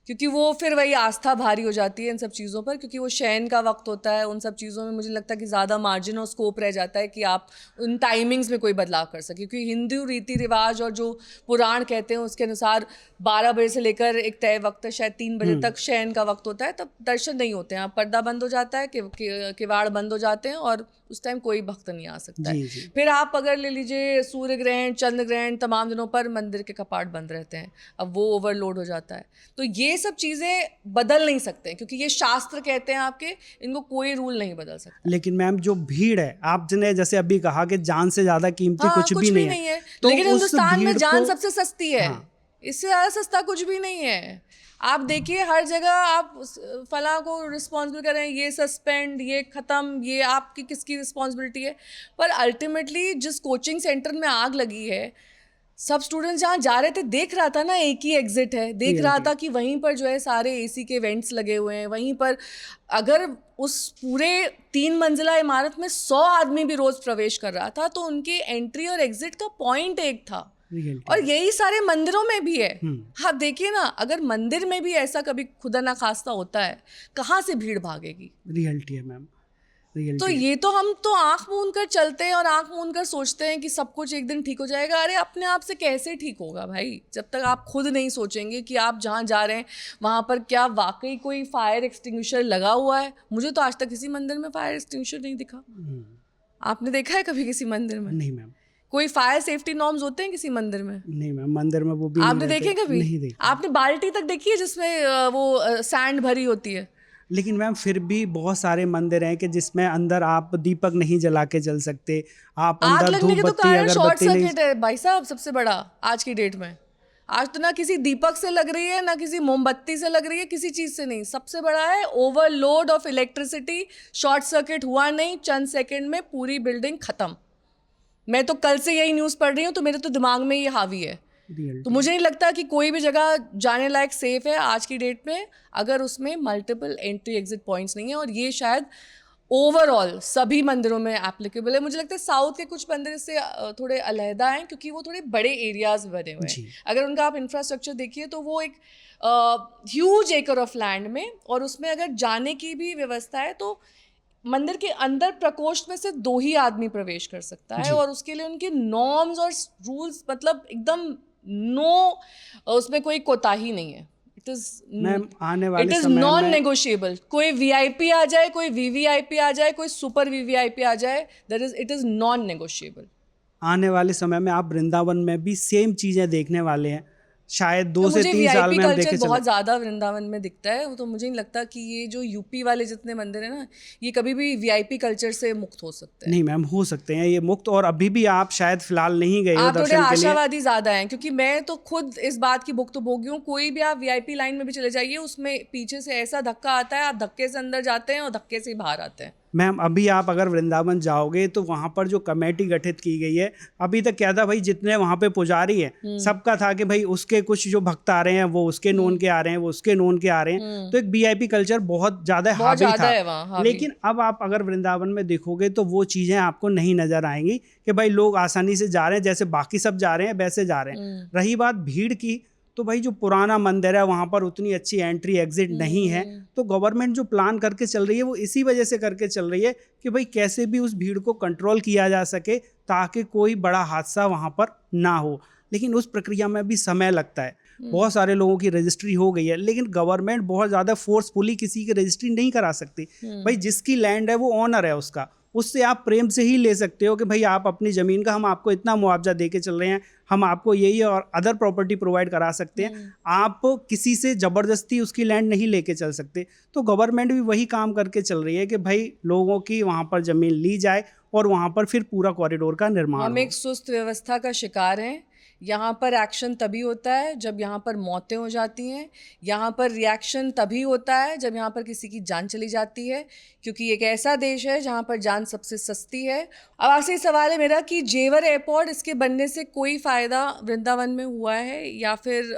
क्योंकि वो फिर वही आस्था भारी हो जाती है इन सब चीज़ों पर, क्योंकि वो शयन का वक्त होता है। उन सब चीज़ों में मुझे लगता है कि ज़्यादा मार्जिन और स्कोप रह जाता है कि आप उन टाइमिंग्स में कोई बदलाव कर सके, क्योंकि हिंदू रीति रिवाज और जो पुराण कहते हैं उसके अनुसार 12 बजे से लेकर एक तय वक्त है, शायद 3 बजे तक शयन का वक्त होता है, तब दर्शन नहीं होते हैं। पर्दा बंद हो जाता है, किवाड़ बंद हो जाते हैं और उस टाइम कोई भक्त नहीं आ सकता है। फिर आप अगर ले लीजिए सूर्य ग्रहण, चंद्र ग्रहण, तमाम दिनों पर मंदिर के कपाट बंद रहते हैं, अब वो ओवरलोड हो जाता है। तो ये सब चीज़ें बदल नहीं सकते, क्योंकि ये शास्त्र कहते हैं आपके, इनको कोई रूल नहीं बदल सकता। लेकिन मैम जो भीड़ है, आपने जैसे अभी कहा कि जान से ज़्यादा कीमती हाँ, कुछ भी नहीं है। तो लेकिन उस हिंदुस्तान में भीड़ जान को- सबसे सस्ती है। हाँ। इससे ज़्यादा सस्ता कुछ भी नहीं है। आप देखिए हर जगह आप फला को रिस्पॉन्सिबल करें, ये सस्पेंड, ये ख़त्म, ये आपकी किसकी रिस्पॉन्सिबिलिटी है? पर अल्टीमेटली जिस कोचिंग सेंटर में आग लगी है, सब स्टूडेंट्स जहाँ जा रहे थे देख रहा था ना, एक ही एग्जिट है, देख रहा था कि वहीं पर जो है सारे एसी के वेंट्स लगे हुए हैं। वहीं पर अगर उस पूरे 3 मंजिला इमारत में 100 आदमी भी रोज़ प्रवेश कर रहा था, तो उनके एंट्री और एग्जिट का पॉइंट एक था। और यही सारे मंदिरों में भी है। आप देखिए ना, अगर मंदिर में भी ऐसा कभी खुदा ना खास्ता होता है, कहाँ से भीड़ भागेगी? रियलिटी है मैम, रियलिटी। तो ये तो हम तो आंख मूंद कर चलते हैं और आंख मूंद कर सोचते हैं कि सब कुछ एक दिन ठीक हो जाएगा। अरे अपने आप से कैसे ठीक होगा भाई, जब तक आप खुद नहीं सोचेंगे कि आप जहाँ जा रहे हैं वहाँ पर क्या वाकई कोई फायर एक्सटिंग्विशर लगा हुआ है। मुझे तो आज तक किसी मंदिर में फायर एक्सटिंग्विशर नहीं दिखा। आपने देखा है कभी किसी मंदिर में? नहीं मैम। कोई फायर सेफ्टी नॉर्म्स होते हैं किसी मंदिर में? नहीं मैम, मंदिर में वो भी आपने नहीं देखे रहते। कभी? नहीं देखे। आपने बाल्टी तक देखी है जिसमें वो सैंड भरी होती है? लेकिन मैम फिर भी बहुत सारे मंदिर हैं कि जिसमें अंदर आप दीपक नहीं जला के चल सकते। आप आग अंदर लगने के धूप तो बत्ती कारण शॉर्ट अगरबत्ती नहीं। सर्किट है भाई साहब, सबसे बड़ा आज की डेट में। आज तो ना किसी दीपक से लग रही है, ना किसी मोमबत्ती से लग रही है, किसी चीज़ से नहीं। सबसे बड़ा है overload of electricity. Short circuit हुआ नहीं, चंद सेकंड में पूरी बिल्डिंग खत्म। मैं तो कल से यही न्यूज़ पढ़ रही हूँ, तो मेरे तो दिमाग में ये हावी है। तो मुझे नहीं लगता कि कोई भी जगह जाने लायक सेफ है आज की डेट में अगर उसमें मल्टीपल एंट्री एग्जिट पॉइंट्स नहीं है, और ये शायद ओवरऑल सभी मंदिरों में एप्लीकेबल है। मुझे लगता है साउथ के कुछ मंदिर इससे थोड़े अलहदा हैं क्योंकि वो थोड़े बड़े एरियाज बने हुए हैं। अगर उनका आप इंफ्रास्ट्रक्चर देखिए तो वो एक ह्यूज एकड़ ऑफ लैंड में, और उसमें अगर जाने की भी व्यवस्था है तो मंदिर के अंदर प्रकोष्ठ में से 2 ही आदमी प्रवेश कर सकता है, और उसके लिए उनके नॉर्म्स और रूल्स मतलब एकदम उसमें कोई कोताही नहीं है। It is non negotiable. कोई वीआईपी आ जाए, कोई वीवीआईपी आ जाए, कोई सुपर वीवीआईपी आ जाए, इट इज नॉन नेगोशिएबल। आने वाले समय में आप वृंदावन में भी सेम चीजें देखने वाले हैं, शायद 2 से 3 साल में हम देखे चले। बहुत ज्यादा वृंदावन में दिखता है, तो मुझे नहीं लगता कि ये जो यूपी वाले जितने मंदिर है ना, ये कभी भी वीआईपी कल्चर से मुक्त हो सकते हैं। नहीं मैम, हो सकते हैं ये मुक्त, और अभी भी आप शायद फिलहाल नहीं गए हो दर्शन के लिए। आप थोड़े आशावादी ज्यादा हैं, क्योंकि मैं तो खुद इस बात की भुक्तभोगी हूँ। कोई भी आप वीआईपी लाइन में भी चले जाइए, उसमें पीछे से ऐसा धक्का आता है, आप धक्के से अंदर जाते हैं और धक्के से बाहर आते हैं। मैम अभी आप अगर वृंदावन जाओगे तो वहाँ पर जो कमेटी गठित की गई है, अभी तक क्या था भाई, जितने वहाँ पे पुजारी हैं सबका था कि भाई उसके कुछ जो भक्त आ रहे हैं वो उसके नोन के आ रहे हैं, वो उसके नोन के आ रहे हैं, तो एक वीआईपी कल्चर बहुत ज़्यादा हावी था। लेकिन अब आप अगर वृंदावन में देखोगे तो वो चीज़ें आपको नहीं नज़र आएंगी कि भाई लोग आसानी से जा रहे हैं, जैसे बाकी सब जा रहे हैं वैसे जा रहे हैं। रही बात भीड़ की, तो भाई जो पुराना मंदिर है वहाँ पर उतनी अच्छी एंट्री एग्जिट नहीं है, तो गवर्नमेंट जो प्लान करके चल रही है वो इसी वजह से करके चल रही है कि भाई कैसे भी उस भीड़ को कंट्रोल किया जा सके ताकि कोई बड़ा हादसा वहाँ पर ना हो। लेकिन उस प्रक्रिया में भी समय लगता है। बहुत सारे लोगों की रजिस्ट्री हो गई है, लेकिन गवर्नमेंट बहुत ज़्यादा फोर्सफुली किसी की रजिस्ट्री नहीं करा सकती। भाई जिसकी लैंड है वो ऑनर है उसका, उससे आप प्रेम से ही ले सकते हो कि भाई आप अपनी ज़मीन का हम आपको इतना मुआवजा दे के चल रहे हैं, हम आपको यही और अदर प्रॉपर्टी प्रोवाइड करा सकते हैं। आप किसी से ज़बरदस्ती उसकी लैंड नहीं लेके चल सकते। तो गवर्नमेंट भी वही काम करके चल रही है कि भाई लोगों की वहाँ पर ज़मीन ली जाए और वहाँ पर फिर पूरा कॉरिडोर का निर्माण। हम एक सुस्त व्यवस्था का शिकार हैं। यहाँ पर एक्शन तभी होता है जब यहाँ पर मौतें हो जाती हैं। यहाँ पर रिएक्शन तभी होता है जब यहाँ पर किसी की जान चली जाती है, क्योंकि एक ऐसा देश है जहाँ पर जान सबसे सस्ती है। अब आखिरी सवाल है मेरा कि जेवर एयरपोर्ट, इसके बनने से कोई फ़ायदा वृंदावन में हुआ है, या फिर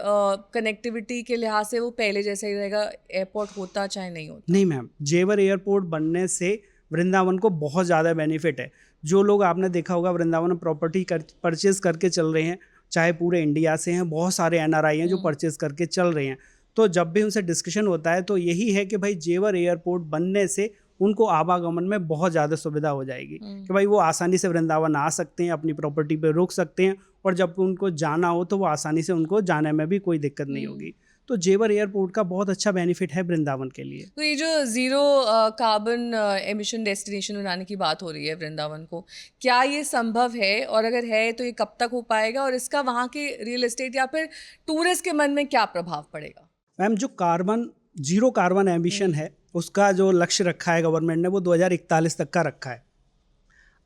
कनेक्टिविटी के लिहाज से वो पहले जैसा ही रहेगा, एयरपोर्ट होता चाहे नहीं होता? नहीं मैम, जेवर एयरपोर्ट बनने से वृंदावन को बहुत ज़्यादा बेनिफिट है। जो लोग आपने देखा होगा वृंदावन में प्रॉपर्टी परचेज करके चल रहे हैं, चाहे पूरे इंडिया से हैं, बहुत सारे एनआरआई हैं जो परचेज करके चल रहे हैं। तो जब भी उनसे डिस्कशन होता है तो यही है कि भाई जेवर एयरपोर्ट बनने से उनको आवागमन में बहुत ज़्यादा सुविधा हो जाएगी कि भाई वो आसानी से वृंदावन आ सकते हैं, अपनी प्रॉपर्टी पे रुक सकते हैं, और जब उनको जाना हो तो वो आसानी से उनको जाने में भी कोई दिक्कत नहीं होगी। तो जेवर एयरपोर्ट का बहुत अच्छा बेनिफिट है वृंदावन के लिए। तो ये जो ज़ीरो कार्बन एमिशन डेस्टिनेशन बनाने की बात हो रही है वृंदावन को, क्या ये संभव है, और अगर है तो ये कब तक हो पाएगा, और इसका वहाँ के रियल एस्टेट या फिर टूरिस्ट के मन में क्या प्रभाव पड़ेगा? मैम जो जीरो कार्बन एमिशन है उसका जो लक्ष्य रखा है गवर्नमेंट ने वो 2041 तक का रखा है।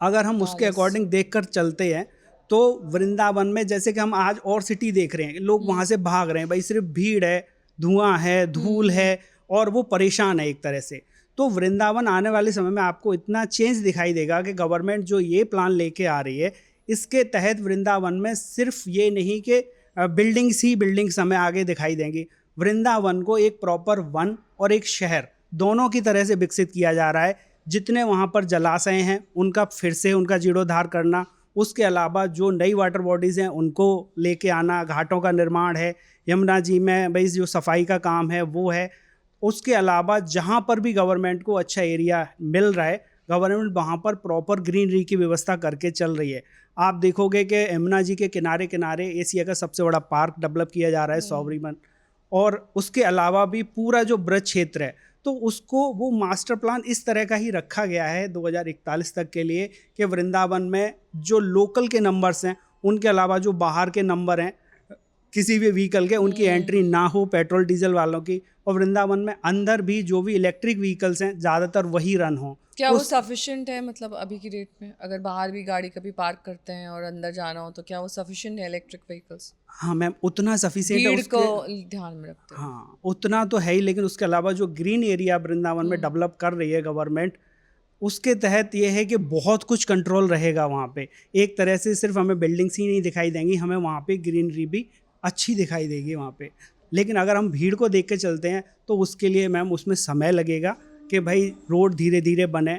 अगर हम उसके अकॉर्डिंग देखकर चलते हैं तो वृंदावन में, जैसे कि हम आज और सिटी देख रहे हैं, लोग वहाँ से भाग रहे हैं, भाई सिर्फ भीड़ है, धुआं है, धूल है, और वो परेशान है एक तरह से। तो वृंदावन आने वाले समय में आपको इतना चेंज दिखाई देगा कि गवर्नमेंट जो ये प्लान लेके आ रही है, इसके तहत वृंदावन में सिर्फ ये नहीं कि बिल्डिंग्स हमें आगे दिखाई देंगी, वृंदावन को एक प्रॉपर वन और एक शहर दोनों की तरह से विकसित किया जा रहा है। जितने वहाँ पर जलाशय हैं उनका फिर से उनका जीर्णोद्धार करना, उसके अलावा जो नई वाटर बॉडीज़ हैं उनको लेके आना, घाटों का निर्माण है, यमुना जी में भाई जो सफाई का काम है वो है। उसके अलावा जहाँ पर भी गवर्नमेंट को अच्छा एरिया मिल रहा है, गवर्नमेंट वहाँ पर प्रॉपर ग्रीनरी की व्यवस्था करके चल रही है। आप देखोगे कि यमुना जी के किनारे किनारे एशिया का सबसे बड़ा पार्क डेवलप किया जा रहा है सौवरीवन, और उसके अलावा भी पूरा जो ब्रज क्षेत्र है तो उसको वो मास्टर प्लान इस तरह का ही रखा गया है 2041 तक के लिए कि वृंदावन में जो लोकल के नंबर्स हैं उनके अलावा जो बाहर के नंबर हैं किसी भी व्हीकल के, उनकी एंट्री ना हो, पेट्रोल डीजल वालों की, और वृंदावन में अंदर भी जो भी इलेक्ट्रिक व्हीकल्स हैं ज़्यादातर वही रन हो। क्या वो सफिशिएंट है, मतलब अभी की डेट में अगर बाहर भी गाड़ी कभी पार्क करते हैं और अंदर जाना हो तो क्या वो सफिशिएंट है इलेक्ट्रिक व्हीकल्स? हाँ मैम, उतना सफिशिएंट है, भीड़ को ध्यान में रखते हैं। हाँ उतना तो है ही, लेकिन उसके अलावा जो ग्रीन एरिया वृंदावन में डेवलप कर रही है गवर्नमेंट, उसके तहत ये है कि बहुत कुछ कंट्रोल रहेगा वहाँ पे। एक तरह से सिर्फ हमें बिल्डिंग्स ही नहीं दिखाई देंगी, हमें वहाँ पे ग्रीनरी भी अच्छी दिखाई देगी वहाँ पे। लेकिन अगर हम भीड़ को देख के चलते हैं तो उसके लिए मैम उसमें समय लगेगा कि भाई रोड धीरे धीरे बने,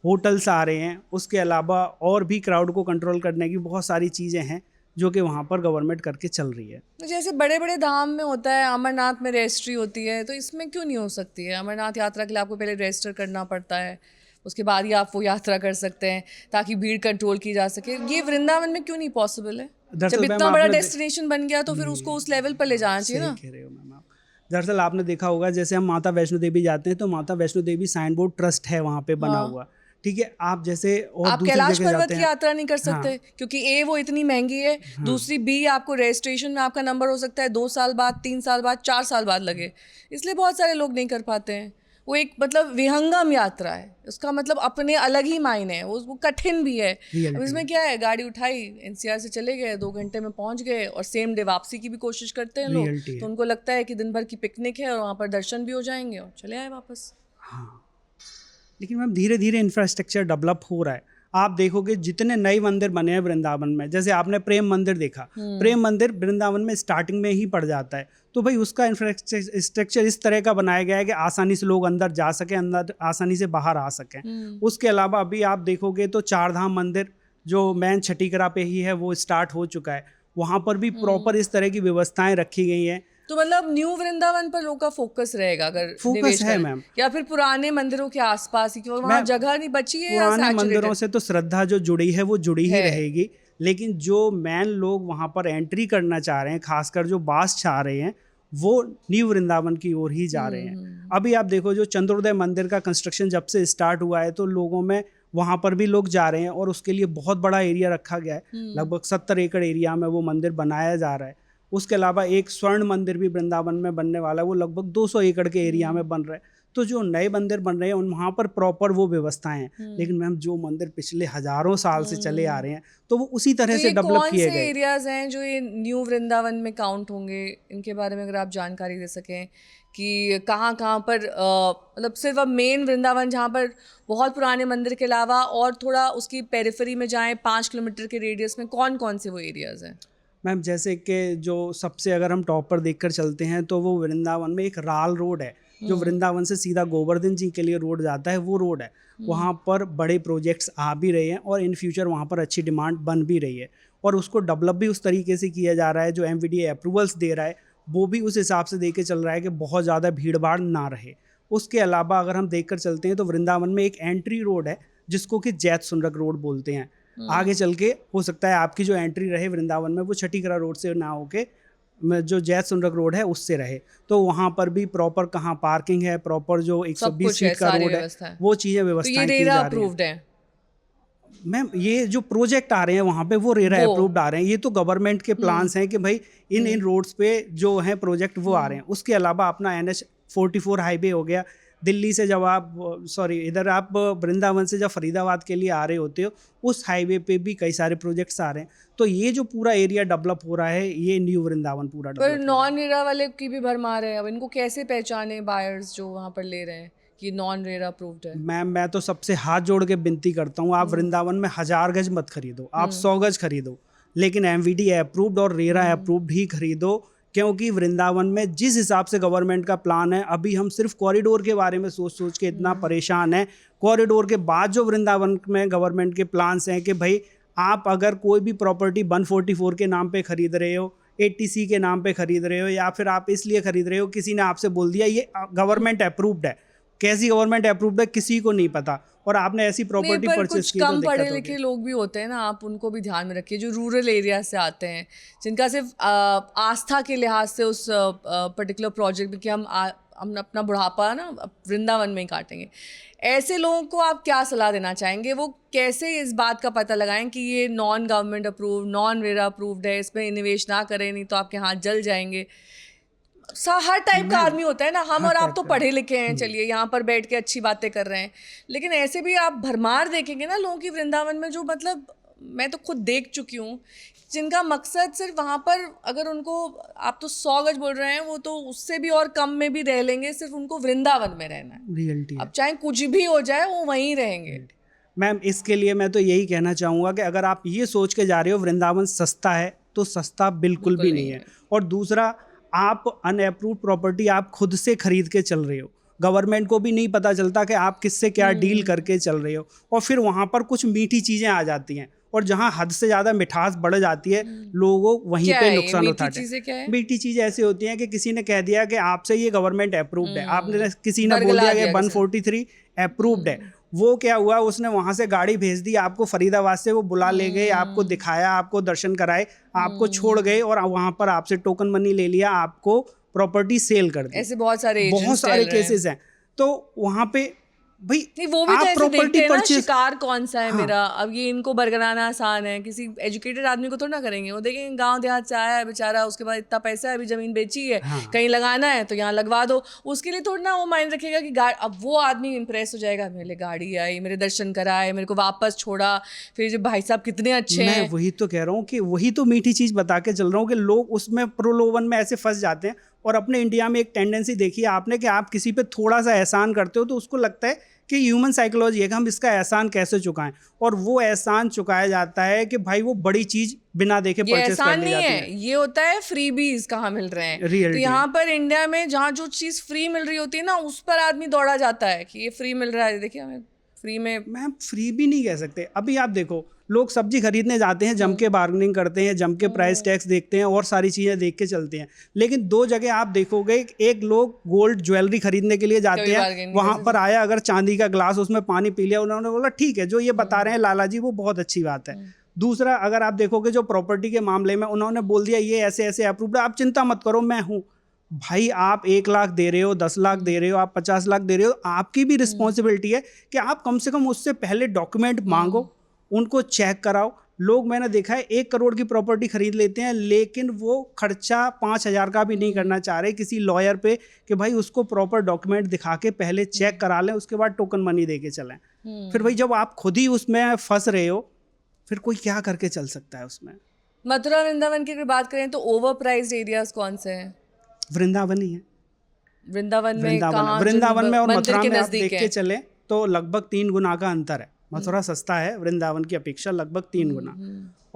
होटल्स आ रहे हैं, उसके अलावा और भी क्राउड को कंट्रोल करने की बहुत सारी चीज़ें हैं जो कि वहाँ पर गवर्नमेंट करके चल रही है। तो जैसे बड़े बड़े धाम में होता है, अमरनाथ में रजिस्ट्री होती है, तो इसमें क्यों नहीं हो सकती है? अमरनाथ यात्रा के लिए आपको पहले रजिस्टर करना पड़ता है, उसके बाद ही आप वो यात्रा कर सकते हैं ताकि भीड़ कंट्रोल की जा सके। ये वृंदावन में क्यों नहीं पॉसिबल है? दरअसल जब मैम इतना बड़ा आपने डेस्टिनेशन बन गया तो फिर उसको उस लेवल पर ले जाना चाहिए ना। सही कह रहे हो मैम आप। दरअसल आपने देखा होगा जैसे हम माता वैष्णो देवी जाते हैं तो माता Vaishno Devi sign board trust है वहाँ पे बना हुआ, ठीक है। आप जैसे और आप दूसरी कैलाश जगह पर्वत जाते की हैं, यात्रा नहीं कर सकते क्योंकि ए वो इतनी महंगी है, दूसरी बी आपको रजिस्ट्रेशन में आपका नंबर हो सकता है 2 साल बाद, 3 साल बाद, 4 साल बाद लगे, इसलिए बहुत सारे लोग नहीं कर पाते हैं। वो एक मतलब विहंगम यात्रा है, उसका मतलब अपने अलग ही मायने है, वो कठिन भी है। अब इसमें क्या है, गाड़ी उठाई, एनसीआर से चले गए, 2 घंटे में पहुंच गए और सेम डे वापसी की भी कोशिश करते हैं लोग, तो उनको लगता है कि दिन भर की पिकनिक है और वहाँ पर दर्शन भी हो जाएंगे और चले आए वापस। हाँ, लेकिन मैम धीरे धीरे इंफ्रास्ट्रक्चर डेवलप हो रहा है। आप देखोगे जितने नए मंदिर बने हैं वृंदावन में, जैसे आपने प्रेम मंदिर देखा, प्रेम मंदिर वृंदावन में स्टार्टिंग में ही पड़ जाता है, तो भाई उसका इंफ्रास्ट्रक्चर इस तरह का बनाया गया है कि आसानी से लोग अंदर जा सकें, अंदर आसानी से बाहर आ सकें। उसके अलावा अभी आप देखोगे तो चार धाम मंदिर जो मेन छठीकरा पे ही है वो स्टार्ट हो चुका है, वहाँ पर भी प्रॉपर इस तरह की व्यवस्थाएं रखी गई हैं। तो मतलब न्यू वृंदावन पर लोग का फोकस रहेगा अगर फोकस है मैम, या फिर पुराने मंदिरों के आसपास ही, क्योंकि वहाँ जगह नहीं बची है। पुराने मंदिरों से तो श्रद्धा जो जुड़ी है वो जुड़ी ही रहेगी, लेकिन जो मेन लोग वहाँ पर एंट्री करना चाह रहे हैं, खासकर जो बास चाह रहे हैं, वो न्यू वृंदावन की ओर ही जा रहे हैं। अभी आप देखो जो चंद्रोदय मंदिर का कंस्ट्रक्शन जब से स्टार्ट हुआ है तो लोगों में वहाँ पर भी लोग जा रहे हैं और उसके लिए बहुत बड़ा एरिया रखा गया है, लगभग 70 एकड़ एरिया में वो मंदिर बनाया जा रहा है। उसके अलावा एक स्वर्ण मंदिर भी वृंदावन में बनने वाला है, वो लगभग 200 एकड़ के एरिया में बन रहा है। तो जो नए मंदिर बन रहे हैं उन वहाँ पर प्रॉपर वो व्यवस्थाएं हैं, लेकिन मैम जो मंदिर पिछले हजारों साल से चले आ रहे हैं तो वो उसी तरह से डेवलप किए गए। एरियाज हैं जो ये न्यू वृंदावन में काउंट होंगे, इनके बारे में अगर आप जानकारी दे सकें कि कहाँ कहाँ पर मतलब सिर्फ अब मेन वृंदावन जहाँ पर बहुत पुराने मंदिर के अलावा और थोड़ा उसकी पेरिफेरी में जाएं 5 किलोमीटर के रेडियस में कौन कौन से वो एरियाज हैं? मैम जैसे कि जो सबसे अगर हम टॉप पर देखकर चलते हैं तो वो वृंदावन में एक राल रोड है जो वृंदावन से सीधा गोवर्धन जी के लिए रोड जाता है, वो रोड है। वहाँ पर बड़े प्रोजेक्ट्स आ भी रहे हैं और इन फ्यूचर वहाँ पर अच्छी डिमांड बन भी रही है और उसको डेवलप भी उस तरीके से किया जा रहा है, जो MVDA अप्रूवल्स दे रहा है वो भी उस हिसाब से दे के चल रहा है कि बहुत ज़्यादा भीड़ भाड़ ना रहे। उसके अलावा अगर हम देख कर चलते हैं तो वृंदावन में एक एंट्री रोड है जिसको कि जैत सुनरक रोड बोलते हैं। आगे चल के हो सकता है आपकी जो एंट्री रहे वृंदावन में वो छठीकरा रोड से ना होके जो जैत सुनरक रोड है उससे रहे, तो वहाँ पर भी प्रॉपर कहाँ पार्किंग है, प्रॉपर जो 120 फीट का रोड है, वो चीज़ें व्यवस्थाएं की जा रही हैं। मैम ये जो प्रोजेक्ट आ रहे हैं वहाँ पे वो रेरा अप्रूव्ड आ रहे हैं, ये तो गवर्नमेंट के प्लान्स हैं कि भाई इन रोड्स पे जो हैं प्रोजेक्ट वो आ रहे हैं। उसके अलावा अपना NH44 हाईवे हो गया, दिल्ली से जब आप इधर आप वृंदावन से जब फरीदाबाद के लिए आ रहे होते हो उस हाईवे पे भी कई सारे प्रोजेक्ट्स आ रहे हैं। तो ये जो पूरा एरिया डेवलप हो रहा है ये न्यू वृंदावन पूरा पर नॉन रेरा वाले की भी भरमार है, अब इनको कैसे पहचाने बायर्स जो वहाँ पर ले रहे हैं कि नॉन रेरा अप्रूव्ड है? मैम मैं तो सबसे हाथ जोड़ के विनती करता हूँ, आप वृंदावन में 1000 गज मत खरीदो, आप 100 गज खरीदो, लेकिन MVDA अप्रूव्ड और रेरा अप्रूव्ड ही खरीदो, क्योंकि वृंदावन में जिस हिसाब से गवर्नमेंट का प्लान है, अभी हम सिर्फ कॉरिडोर के बारे में सोच सोच के इतना परेशान है। कॉरिडोर के बाद जो वृंदावन में गवर्नमेंट के प्लान्स हैं कि भाई आप अगर कोई भी प्रॉपर्टी 144 के नाम पे खरीद रहे हो, 80C के नाम पे खरीद रहे हो, या फिर आप इसलिए खरीद रहे हो किसी ने आपसे बोल दिया ये गवर्नमेंट अप्रूव्ड है, कैसी गवर्नमेंट अप्रूव्ड है किसी को नहीं पता, और आपने ऐसी प्रॉपर्टी परचेस की तो कम पढ़े लिखे लोग भी होते हैं ना, आप उनको भी ध्यान में रखिए जो रूरल एरिया से आते हैं, जिनका सिर्फ आस्था के लिहाज से उस पर्टिकुलर प्रोजेक्ट में कि हम अपना बुढ़ापा ना वृंदावन में ही काटेंगे, ऐसे लोगों को आप क्या सलाह देना चाहेंगे? वो कैसे इस बात का पता लगाएं कि ये non government approved, non RERA approved है, इसमें निवेश ना करें नहीं तो आपके हाथ जल जाएंगे? हर टाइप का आदमी होता है ना, हम और आप तो पढ़े लिखे हैं, चलिए यहाँ पर बैठ के अच्छी बातें कर रहे हैं, लेकिन ऐसे भी आप भरमार देखेंगे ना लोगों की वृंदावन में जो मतलब मैं तो खुद देख चुकी हूँ जिनका मकसद सिर्फ वहाँ पर, अगर उनको आप तो 100 गज बोल रहे हैं, वो तो उससे भी और कम में भी रह लेंगे, सिर्फ उनको वृंदावन में रहना है। रियलिटी अब चाहे कुछ भी हो जाए वो वहीं रहेंगे। मैम इसके लिए मैं तो यही कहना चाहूँगा कि अगर आप ये सोच के जा रहे हो वृंदावन सस्ता है, तो सस्ता बिल्कुल भी नहीं है। और दूसरा, आप अनअप्रूव्ड प्रॉपर्टी आप खुद से खरीद के चल रहे हो, गवर्नमेंट को भी नहीं पता चलता कि आप किससे क्या डील करके चल रहे हो, और फिर वहाँ पर कुछ मीठी चीज़ें आ जाती हैं, और जहाँ हद से ज़्यादा मिठास बढ़ जाती है, लोगों वहीं पे नुकसान उठाते हैं। मीठी चीज़ें ऐसी होती हैं कि किसी ने कह दिया कि आपसे ये गवर्नमेंट अप्रूव्ड है, आपने किसी ने बोल दिया कि 143 अप्रूव्ड है, वो क्या हुआ, उसने वहाँ से गाड़ी भेज दी आपको फरीदाबाद से, वो बुला ले गए, आपको दिखाया, आपको दर्शन कराए, आपको छोड़ गए, और वहाँ पर आपसे टोकन मनी ले लिया, आपको प्रॉपर्टी सेल कर दी। ऐसे बहुत सारे केसेस हैं। तो वहाँ पे भाई नहीं, वो भी तो ऐसे देखते हैं ना, शिकार कौन सा है मेरा, अब ये इनको बरगलाना आसान है। किसी एजुकेटेड आदमी को थोड़ा ना करेंगे, वो देखेंगे गांव देहात से आया है बेचारा, उसके पास इतना पैसा है, अभी जमीन बेची है, कहीं लगाना है तो यहाँ लगवा दो, उसके लिए थोड़ा ना वो माइंड रखेगा कि अब वो आदमी इंप्रेस हो जाएगा, मेरे लिए गाड़ी आई, मेरे दर्शन कराए, मेरे को वापस छोड़ा, फिर जो भाई साहब कितने अच्छे हैं। मैं वही तो कह रहा हूँ कि वही तो मीठी चीज़ बता के चल रहा हूँ कि लोग उसमें प्रलोभन में ऐसे फंस जाते हैं। और अपने इंडिया में एक टेंडेंसी देखी है आपने कि आप किसी पे थोड़ा सा एहसान करते हो तो उसको लगता है कि ह्यूमन साइकोलॉजी है कि हम इसका एहसान कैसे चुकाएं, और वो एहसान चुकाया जाता है कि भाई वो बड़ी चीज बिना देखे परचेस कर ली जाती है। ये होता है फ्रीबीज कहाँ मिल रहे हैं। तो यहाँ पर इंडिया में जहाँ जो चीज फ्री मिल रही होती है ना, उस पर आदमी दौड़ा जाता है कि ये फ्री मिल रहा है, देखिए हमें फ्री में। मैम फ्री भी नहीं कह सकते। अभी आप देखो, लोग सब्जी खरीदने जाते हैं, जम के बार्गेनिंग करते हैं, जम के प्राइस टैक्स देखते हैं और सारी चीज़ें देख के चलते हैं, लेकिन दो जगह आप देखोगे, एक लोग गोल्ड ज्वेलरी खरीदने के लिए जाते हैं, वहाँ पर आया अगर चांदी का ग्लास, उसमें पानी पी लिया, उन्होंने बोला ठीक है जो ये बता रहे हैं लाला जी वो बहुत अच्छी बात है। दूसरा, अगर आप देखोगे जो प्रॉपर्टी के मामले में उन्होंने बोल दिया ये ऐसे ऐसे अप्रूव्ड, आप चिंता मत करो मैं हूँ। भाई आप 1 लाख दे रहे हो, 10 लाख दे रहे हो, आप 50 लाख दे रहे हो, आपकी भी रिस्पॉन्सिबिलिटी है कि आप कम से कम उससे पहले डॉक्यूमेंट मांगो, उनको चेक कराओ। लोग मैंने देखा है 1 करोड़ की प्रॉपर्टी खरीद लेते हैं, लेकिन वो खर्चा 5,000 का भी नहीं करना चाह रहे किसी लॉयर पे कि भाई उसको प्रॉपर डॉक्यूमेंट दिखा के पहले चेक करा लें, उसके बाद टोकन मनी दे के चलें। फिर भाई जब आप खुद ही उसमें फंस रहे हो, फिर कोई क्या करके चल सकता है उसमें। मथुरा वृंदावन की अगर बात करें तो ओवर प्राइज्ड एरियाज कौन से हैं? वृंदावन ही है। वृंदावन में और मथुरा में आप देख के चले तो लगभग 3 गुना का अंतर है। मथुरा सस्ता है वृंदावन की अपेक्षा लगभग 3 गुना।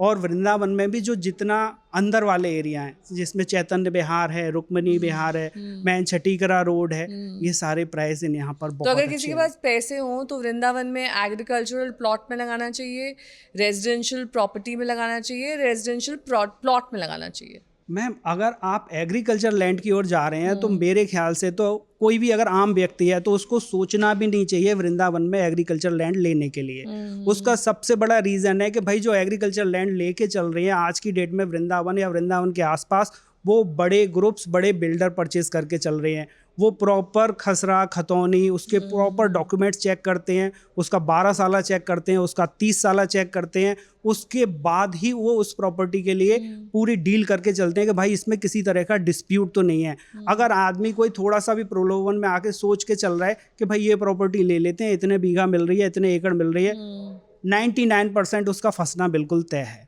और वृंदावन में भी जो जितना अंदर वाले एरिया हैं, जिसमें चैतन्य विहार है, रुक्मिणी विहार है, मैन छठीकरा रोड है, ये सारे प्राइस यहाँ पर बहुत। तो अगर किसी के पास पैसे हों तो वृंदावन में एग्रीकल्चरल प्लॉट में लगाना चाहिए, रेजिडेंशियल प्रॉपर्टी में लगाना चाहिए, रेजिडेंशियल प्लॉट में लगाना चाहिए? मैम अगर आप एग्रीकल्चर लैंड की ओर जा रहे हैं तो मेरे ख्याल से तो कोई भी अगर आम व्यक्ति है तो उसको सोचना भी नहीं चाहिए वृंदावन में एग्रीकल्चर लैंड लेने के लिए। उसका सबसे बड़ा रीज़न है कि भाई जो एग्रीकल्चर लैंड लेके चल रहे हैं आज की डेट में वृंदावन या वृंदावन के आसपास, वो बड़े ग्रुप्स, बड़े बिल्डर परचेज करके चल रहे हैं। वो प्रॉपर खसरा खतौनी, उसके प्रॉपर डॉक्यूमेंट्स चेक करते हैं, उसका 12 साला चेक करते हैं, उसका 30 साला चेक करते हैं, उसके बाद ही वो उस प्रॉपर्टी के लिए पूरी डील करके चलते हैं कि भाई इसमें किसी तरह का डिस्प्यूट तो नहीं है। अगर आदमी कोई थोड़ा सा भी प्रलोभन में आके सोच के चल रहा है कि भाई ये प्रॉपर्टी ले लेते हैं, इतने बीघा मिल रही है, इतने एकड़ मिल रही है, 99% उसका फंसना बिल्कुल तय है।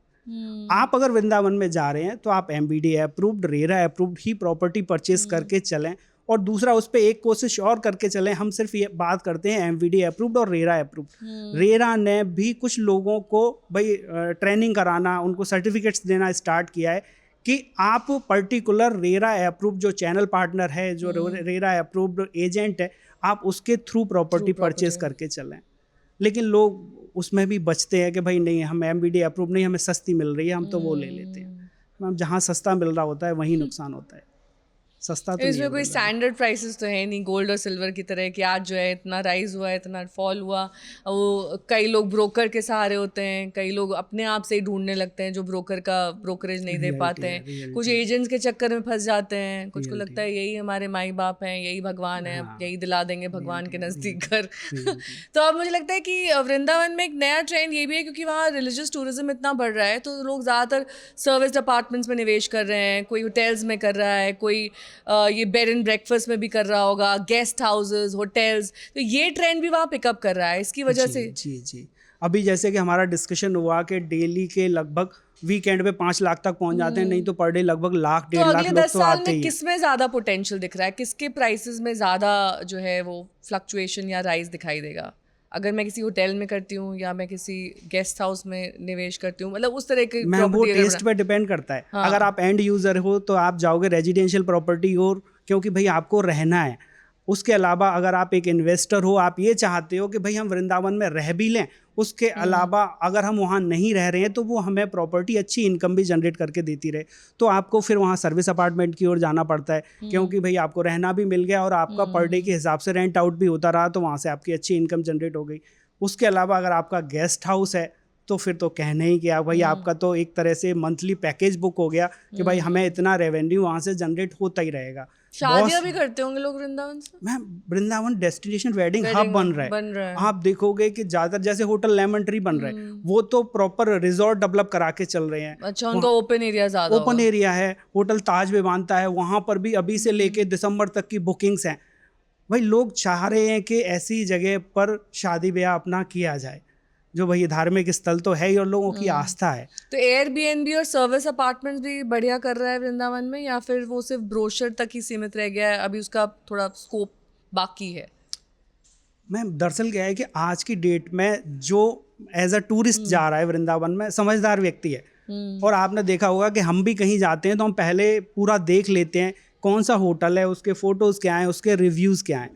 आप अगर वृंदावन में जा रहे हैं तो आप MBD अप्रूव्ड, रेरा अप्रूव्ड ही प्रॉपर्टी परचेज करके चलें। और दूसरा, उस पर एक कोशिश और करके चलें, हम सिर्फ ये बात करते हैं MBD अप्रूव्ड और रेरा अप्रूव्ड। रेरा ने भी कुछ लोगों को भाई ट्रेनिंग कराना, उनको सर्टिफिकेट्स देना स्टार्ट किया है कि आप पर्टिकुलर रेरा अप्रूव्ड जो चैनल पार्टनर है, जो रेरा अप्रूव्ड एजेंट है, आप उसके थ्रू प्रॉपर्टी परचेज करके चलें। लेकिन लोग उसमें भी बचते हैं कि भाई नहीं, हम MBD अप्रूव नहीं, हमें सस्ती मिल रही है, हम तो वो ले लेते हैं। मैम जहाँ सस्ता मिल रहा होता है वहीं नुकसान होता है, सस्ता तो इसमें कोई स्टैंडर्ड प्राइसेस तो है नहीं गोल्ड और सिल्वर की तरह कि आज जो है इतना राइज हुआ है, इतना फॉल हुआ। वो कई लोग ब्रोकर के सहारे होते हैं, कई लोग अपने आप से ही ढूंढने लगते हैं जो ब्रोकर का ब्रोकरेज नहीं दे पाते हैं, कुछ एजेंट्स के चक्कर में फंस जाते हैं, कुछ को लगता है यही हमारे माई बाप हैं, यही भगवान है, यही दिला देंगे भगवान के नज़दीक घर। तो अब मुझे लगता है कि वृंदावन में एक नया ट्रेंड ये भी है क्योंकि वहाँ रिलीजियस टूरिज्म इतना बढ़ रहा है, तो लोग ज़्यादातर सर्विस अपार्टमेंट्स में निवेश कर रहे हैं, कोई होटल्स में कर रहा है, कोई ये बेड एंड ब्रेकफास्ट में भी कर रहा होगा, गेस्ट हाउसेस, होटल्स। तो ये ट्रेंड भी वहाँ पिकअप कर रहा है इसकी वजह से। जी। अभी जैसे कि हमारा डिस्कशन हुआ कि डेली के लगभग वीकेंड पे 5 लाख तक पहुंच जाते हैं, नहीं तो पर डे लगभग लाख तो 1.5 लाख अगले लोग 10 तो साल आते में ही हैं। किस में ज्यादा पोटेंशियल दिख रहा है, किसके प्राइसेस में ज्यादा जो है वो फ्लक्चुएशन या राइज दिखाई देगा? अगर मैं किसी होटल में करती हूँ या मैं किसी गेस्ट हाउस में निवेश करती हूँ, मतलब उस तरह की मैम वो प्रॉपर्टी टेस्ट पे डिपेंड करता है। हाँ। अगर आप एंड यूज़र हो तो आप जाओगे रेजिडेंशियल प्रॉपर्टी और, क्योंकि भाई आपको रहना है। उसके अलावा अगर आप एक इन्वेस्टर हो, आप ये चाहते हो कि भाई हम वृंदावन में रह भी लें, उसके अलावा अगर हम वहाँ नहीं रह रहे हैं तो वो हमें प्रॉपर्टी अच्छी इनकम भी जनरेट करके देती रहे, तो आपको फिर वहाँ सर्विस अपार्टमेंट की ओर जाना पड़ता है, क्योंकि भाई आपको रहना भी मिल गया और आपका पर डे के हिसाब से रेंट आउट भी होता रहा, तो वहाँ से आपकी अच्छी इनकम जनरेट हो गई। उसके अलावा अगर आपका गेस्ट हाउस है तो फिर तो कहना ही क्या भाई, आपका तो एक तरह से मंथली पैकेज बुक हो गया कि भाई हमें इतना रेवेन्यू वहाँ से जनरेट होता ही रहेगा। शादियां भी करते होंगे लोग वृंदावन से? Ma'am Vrindavan destination wedding hub बन रहा है। आप देखोगे कि ज़्यादातर जैसे होटल लेमन ट्री बन रहे हैं, वो तो प्रॉपर रिजॉर्ट डेवलप करा के चल रहे हैं। अच्छा, उनका ओपन एरिया ज्यादा ओपन एरिया है, होटल ताज में बांधता है, वहाँ पर भी अभी से लेके दिसंबर तक की बुकिंग्स हैं। भाई लोग चाह रहे हैं कि ऐसी जगह पर शादी ब्याह अपना किया जाए, जो भाई धार्मिक स्थल तो है ही और लोगों की आस्था है। तो एयरबीएनबी और सर्विस अपार्टमेंट्स भी बढ़िया कर रहा है वृंदावन में, या फिर वो सिर्फ ब्रोशर तक ही सीमित रह गया है, अभी उसका थोड़ा स्कोप बाकी है? मैम दरअसल क्या है कि आज की डेट में जो एज अ टूरिस्ट जा रहा है वृंदावन में, समझदार व्यक्ति है। और आपने देखा होगा कि हम भी कहीं जाते हैं तो हम पहले पूरा देख लेते हैं कौन सा होटल है, उसके फ़ोटोज़ क्या हैं, उसके रिव्यूज़ क्या हैं।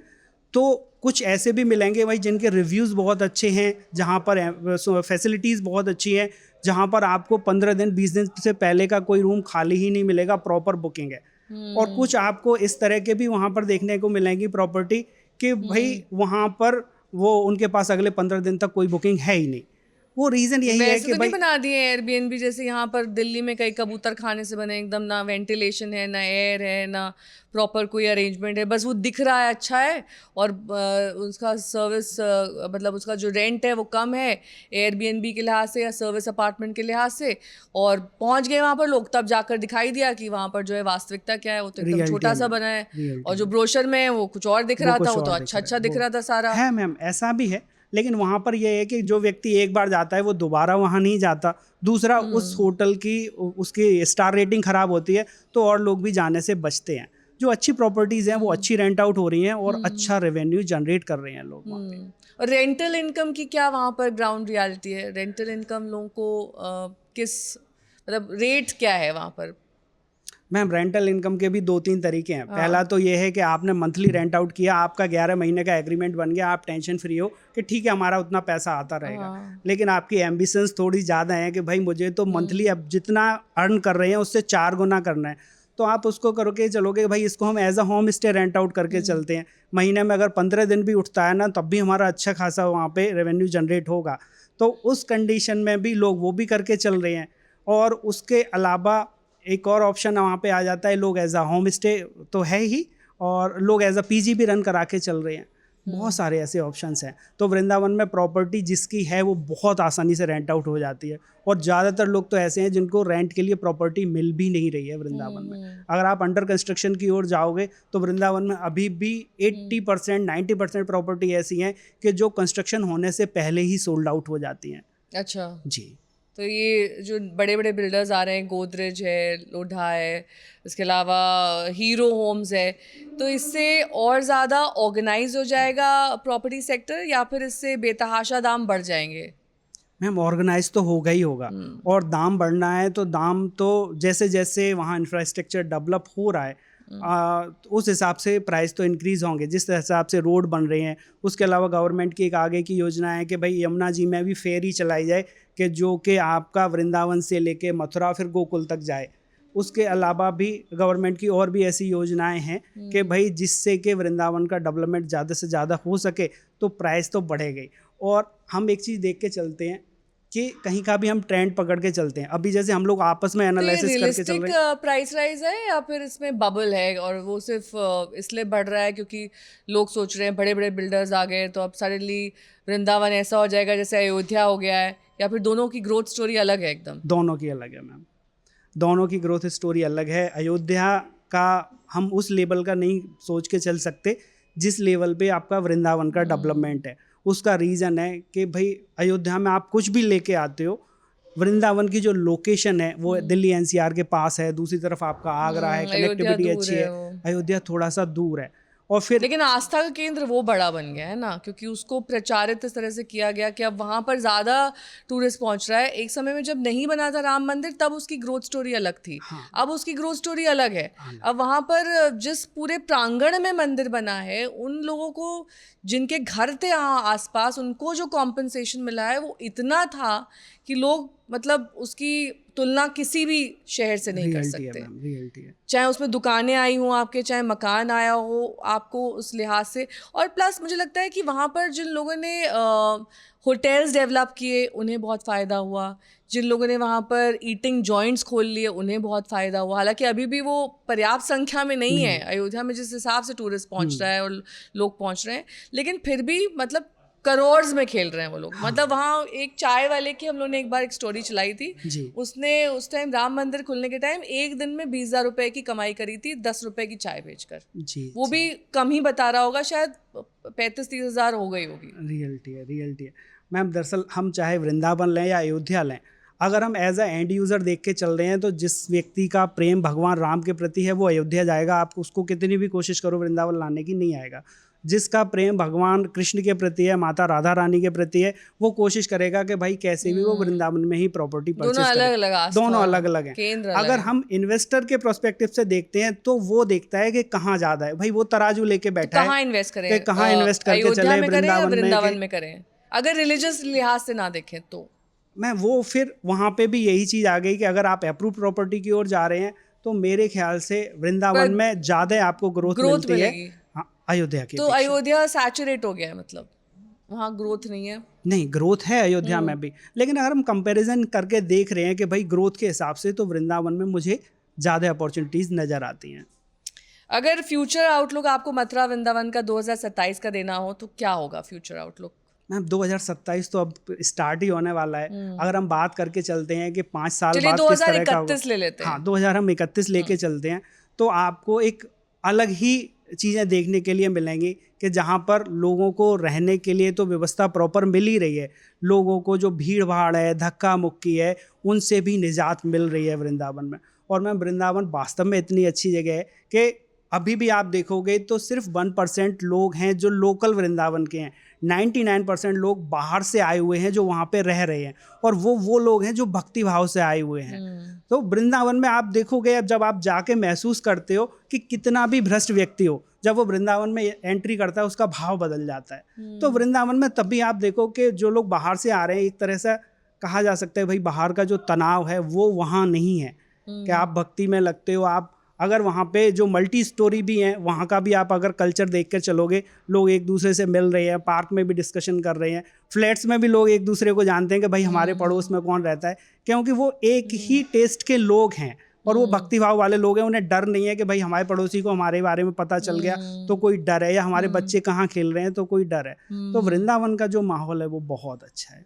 तो कुछ ऐसे भी मिलेंगे भाई जिनके रिव्यूज़ बहुत अच्छे हैं, जहाँ पर फैसिलिटीज़ बहुत अच्छी हैं, जहाँ पर आपको 15 दिन 20 दिन से पहले का कोई रूम खाली ही नहीं मिलेगा, प्रॉपर बुकिंग है। और कुछ आपको इस तरह के भी वहाँ पर देखने को मिलेंगी प्रॉपर्टी कि भाई वहाँ पर वो उनके पास अगले 15 दिन तक कोई बुकिंग है ही नहीं। वो रीज़न यही है वैसे कि तो भाई नहीं बना दिए एयरबीएनबी जैसे यहाँ पर दिल्ली में कई कबूतर खाने से बने, एकदम ना वेंटिलेशन है, ना एयर है, ना प्रॉपर कोई अरेंजमेंट है, बस वो दिख रहा है अच्छा है, और उसका सर्विस मतलब उसका जो रेंट है वो कम है एयरबीएनबी के लिहाज से या सर्विस अपार्टमेंट के लिहाज से, और पहुँच गए वहाँ पर लोग, तब जाकर दिखाई दिया कि वहाँ पर जो है वास्तविकता क्या है, वो तो एकदम Reality छोटा सा है, बना है, reality और जो ब्रोशर में है वो कुछ और दिख रहा था, वो तो और अच्छा दिख रहा था सारा। है। मैम ऐसा भी है, लेकिन वहाँ पर यह है कि जो व्यक्ति एक बार जाता है वो दोबारा वहाँ नहीं जाता। दूसरा उस होटल की उसकी स्टार रेटिंग ख़राब होती है, तो और लोग भी जाने से बचते हैं। जो अच्छी प्रॉपर्टीज़ हैं वो अच्छी रेंट आउट हो रही हैं और अच्छा रेवेन्यू जनरेट कर रहे हैं लोग वहाँ पे। और रेंटल इनकम की क्या वहाँ पर ग्राउंड रियलिटी है? रेंटल इनकम लोगों को किस मतलब रेट क्या है वहाँ पर? मैम रेंटल इनकम के भी 2-3 तरीके हैं। पहला तो ये है कि आपने मंथली रेंट आउट किया, आपका 11 महीने का एग्रीमेंट बन गया, आप टेंशन फ्री हो कि ठीक है हमारा उतना पैसा आता रहेगा। लेकिन आपकी एम्बिशंस थोड़ी ज़्यादा हैं कि भाई मुझे तो मंथली अब जितना अर्न कर रहे हैं उससे 4 गुना करना है, तो आप उसको करोगे चलोगे भाई इसको हम as a home stay rent out करके चलते हैं। महीने में अगर 15 दिन भी उठता है ना, तब भी हमारा अच्छा खासा वहाँ पे रेवेन्यू जनरेट होगा। तो उस कंडीशन में भी लोग वो भी करके चल रहे हैं। और उसके अलावा एक और ऑप्शन वहाँ पे आ जाता है, लोग एज अ होम स्टे तो है ही, और लोग एज अ पीजी भी रन करा के चल रहे हैं। बहुत सारे ऐसे ऑप्शंस हैं। तो वृंदावन में प्रॉपर्टी जिसकी है वो बहुत आसानी से रेंट आउट हो जाती है, और ज़्यादातर लोग तो ऐसे हैं जिनको रेंट के लिए प्रॉपर्टी मिल भी नहीं रही है वृंदावन में। अगर आप अंडर कंस्ट्रक्शन की ओर जाओगे तो वृंदावन में अभी भी 80% 90% प्रॉपर्टी ऐसी हैं कि जो कंस्ट्रक्शन होने से पहले ही सोल्ड आउट हो जाती हैं। अच्छा जी। तो ये जो बड़े बड़े बिल्डर्स आ रहे हैं, गोदरेज है, लोढ़ा है, इसके अलावा हीरो होम्स है, तो इससे और ज़्यादा ऑर्गेनाइज हो जाएगा प्रॉपर्टी सेक्टर, या फिर इससे बेतहाशा दाम बढ़ जाएंगे? मैम ऑर्गेनाइज तो होगा ही होगा, और दाम बढ़ना है तो दाम तो जैसे जैसे वहाँ इंफ्रास्ट्रक्चर डेवलप हो रहा है उस हिसाब से प्राइस तो इंक्रीज़ होंगे, जिस हिसाब से रोड बन रहे हैं। उसके अलावा गवर्नमेंट की एक आगे की योजना है कि भाई यमुना जी में भी फेरी चलाई जाए, कि जो कि आपका वृंदावन से लेके मथुरा फिर गोकुल तक जाए। उसके अलावा भी गवर्नमेंट की और भी ऐसी योजनाएं हैं कि भाई जिससे कि वृंदावन का डेवलपमेंट ज़्यादा से ज़्यादा हो सके, तो प्राइस तो बढ़ेगा ही। और हम एक चीज़ देख के चलते हैं कि कहीं का भी हम ट्रेंड पकड़ के चलते हैं। अभी जैसे हम लोग आपस में एनालिसिस करके चल रहे हैं, प्राइस राइज है या फिर इसमें बबल है, और वो सिर्फ इसलिए बढ़ रहा है क्योंकि लोग सोच रहे हैं बड़े बड़े बिल्डर्स आ गए तो अब सडनली वृंदावन ऐसा हो जाएगा जैसे अयोध्या हो गया है, या फिर दोनों की ग्रोथ स्टोरी अलग है एकदम? दोनों की अलग है मैम, दोनों की ग्रोथ स्टोरी अलग है। अयोध्या का हम उस लेवल का नहीं सोच के चल सकते जिस लेवल पे आपका वृंदावन का डेवलपमेंट है। उसका रीज़न है कि भाई अयोध्या में आप कुछ भी लेके आते हो, वृंदावन की जो लोकेशन है वो दिल्ली एनसीआर के पास है, दूसरी तरफ आपका आगरा है, अयोध्या कनेक्टिविटी दूर अच्छी है है, वो। अयोध्या थोड़ा सा दूर है। और फिर लेकिन आस्था का केंद्र वो बड़ा बन गया है ना, क्योंकि उसको प्रचारित इस तरह से किया गया कि अब वहाँ पर ज़्यादा टूरिस्ट पहुँच रहा है। एक समय में जब नहीं बना था राम मंदिर तब उसकी ग्रोथ स्टोरी अलग थी, अब उसकी ग्रोथ स्टोरी अलग है। अब वहाँ पर जिस पूरे प्रांगण में मंदिर बना है, उन लोगों को जिनके घर थे आसपास, उनको जो कॉम्पनसेशन मिला है वो इतना था कि लोग मतलब उसकी तुलना किसी भी शहर से नहीं कर रियलिटी है सकते। मैम, रियलिटी है। चाहे उसमें दुकानें आई हों आपके, चाहे मकान आया हो आपको उस लिहाज से। और प्लस मुझे लगता है कि वहाँ पर जिन लोगों ने होटल्स डेवलप किए उन्हें बहुत फ़ायदा हुआ, जिन लोगों ने वहाँ पर ईटिंग जॉइंट्स खोल लिए उन्हें बहुत फ़ायदा हुआ। हालांकि अभी भी वो पर्याप्त संख्या में नहीं है अयोध्या में जिस हिसाब से टूरिस्ट पहुँच रहा है और लोग पहुँच रहे हैं, लेकिन फिर भी मतलब करोड़्स में खेल रहे हैं वो लोग। मतलब वहाँ एक चाय वाले की हम लोगों ने एक बार एक स्टोरी चलाई थी, जी उसने उस टाइम राम मंदिर खुलने के टाइम एक दिन में 20,000 रुपए की कमाई करी थी 10 रुपए की चाय बेचकर। जी, वो भी कम ही बता रहा होगा, शायद 35-30 हज़ार हो गई होगी। रियलिटी है, रियलिटी है मैम। दरअसल हम चाहे वृंदावन लें या अयोध्या लें, अगर हम एज अ एंड यूज़र देख के चल रहे हैं तो जिस व्यक्ति का प्रेम भगवान राम के प्रति है वो अयोध्या जाएगा। आप उसको कितनी भी कोशिश करो वृंदावन लाने की, नहीं आएगा। जिसका प्रेम भगवान कृष्ण के प्रति है, माता राधा रानी के प्रति है, वो कोशिश करेगा कि भाई कैसे भी वो वृंदावन में ही प्रॉपर्टी परचेज करे। दोनों अलग-अलग आस्था, दोनों अलग अलग हैं। केंद्र अलग अगर हैं। हम इन्वेस्टर के प्रोस्पेक्टिव से देखते हैं तो वो देखता है कि कहाँ ज़्यादा है, भाई वो तराजू लेके बैठा है कहाँ इन्वेस्ट करें, कि कहाँ इन्वेस्ट करके अयोध्या चले, में करें या वृंदावन वृंदावन में में करें, अगर रिलीजियस लिहाज से ना देखें तो। मैं वो फिर वहाँ पे भी यही चीज़ आ गई कि अगर आप अप्रूव प्रॉपर्टी की ओर जा रहे हैं तो मेरे ख्याल से वृंदावन में ज़्यादा आपको ग्रोथ मिलती मिलेगी। है। हाँ, अयोध्या की तो अपेक्षा। अयोध्या सैचुरेट हो गया है, मतलब वहाँ ग्रोथ नहीं है। नहीं, ग्रोथ है अयोध्या में भी, लेकिन अगर हम कंपैरिजन करके देख रहे हैं कि भाई ग्रोथ के हिसाब से तो वृंदावन में मुझे ज़्यादा अपॉर्चुनिटीज़ नज़र आती हैं। अगर फ्यूचर आउटलुक आपको मथुरा वृंदावन का 2027 का देना हो तो क्या होगा फ्यूचर आउटलुक? मैम 2027 तो अब स्टार्ट ही होने वाला है। अगर हम बात करके चलते हैं कि 5 साल चलिए बाद किस तरह का होगा। 2031 ले लेते हैं। हाँ, 2031 लेके चलते हैं तो आपको एक अलग ही चीज़ें देखने के लिए मिलेंगी कि जहाँ पर लोगों को रहने के लिए तो व्यवस्था प्रॉपर मिल ही रही है, लोगों को जो भीड़ भाड़ है, धक्का मुक्की है, उनसे भी निजात मिल रही है वृंदावन में। और मैम वृंदावन वास्तव में इतनी अच्छी जगह है कि अभी भी आप देखोगे तो सिर्फ 1% लोग हैं जो लोकल वृंदावन के हैं, 99% लोग बाहर से आए हुए हैं जो वहाँ पे रह रहे हैं, और वो लोग हैं जो भक्ति भाव से आए हुए हैं। तो वृंदावन में आप देखोगे, अब जब आप जाके महसूस करते हो कि कितना भी भ्रष्ट व्यक्ति हो, जब वो वृंदावन में एंट्री करता है उसका भाव बदल जाता है। तो वृंदावन में तब भी आप देखो कि जो लोग बाहर से आ रहे हैं, एक तरह से कहा जा सकता है भाई बाहर का जो तनाव है वो वहाँ नहीं है कि आप भक्ति में लगते हो। आप अगर वहाँ पे जो मल्टी स्टोरी भी हैं वहाँ का भी आप अगर कल्चर देख कर चलोगे, लोग एक दूसरे से मिल रहे हैं, पार्क में भी डिस्कशन कर रहे हैं, फ्लैट्स में भी लोग एक दूसरे को जानते हैं कि भाई हमारे पड़ोस में कौन रहता है, क्योंकि वो एक ही टेस्ट के लोग हैं और वो भक्तिभाव वाले लोग हैं। उन्हें डर नहीं है कि भाई हमारे पड़ोसी को हमारे बारे में पता चल गया तो कोई डर है, या हमारे बच्चे कहाँ खेल रहे हैं तो कोई डर है। तो वृंदावन का जो माहौल है वो बहुत अच्छा है।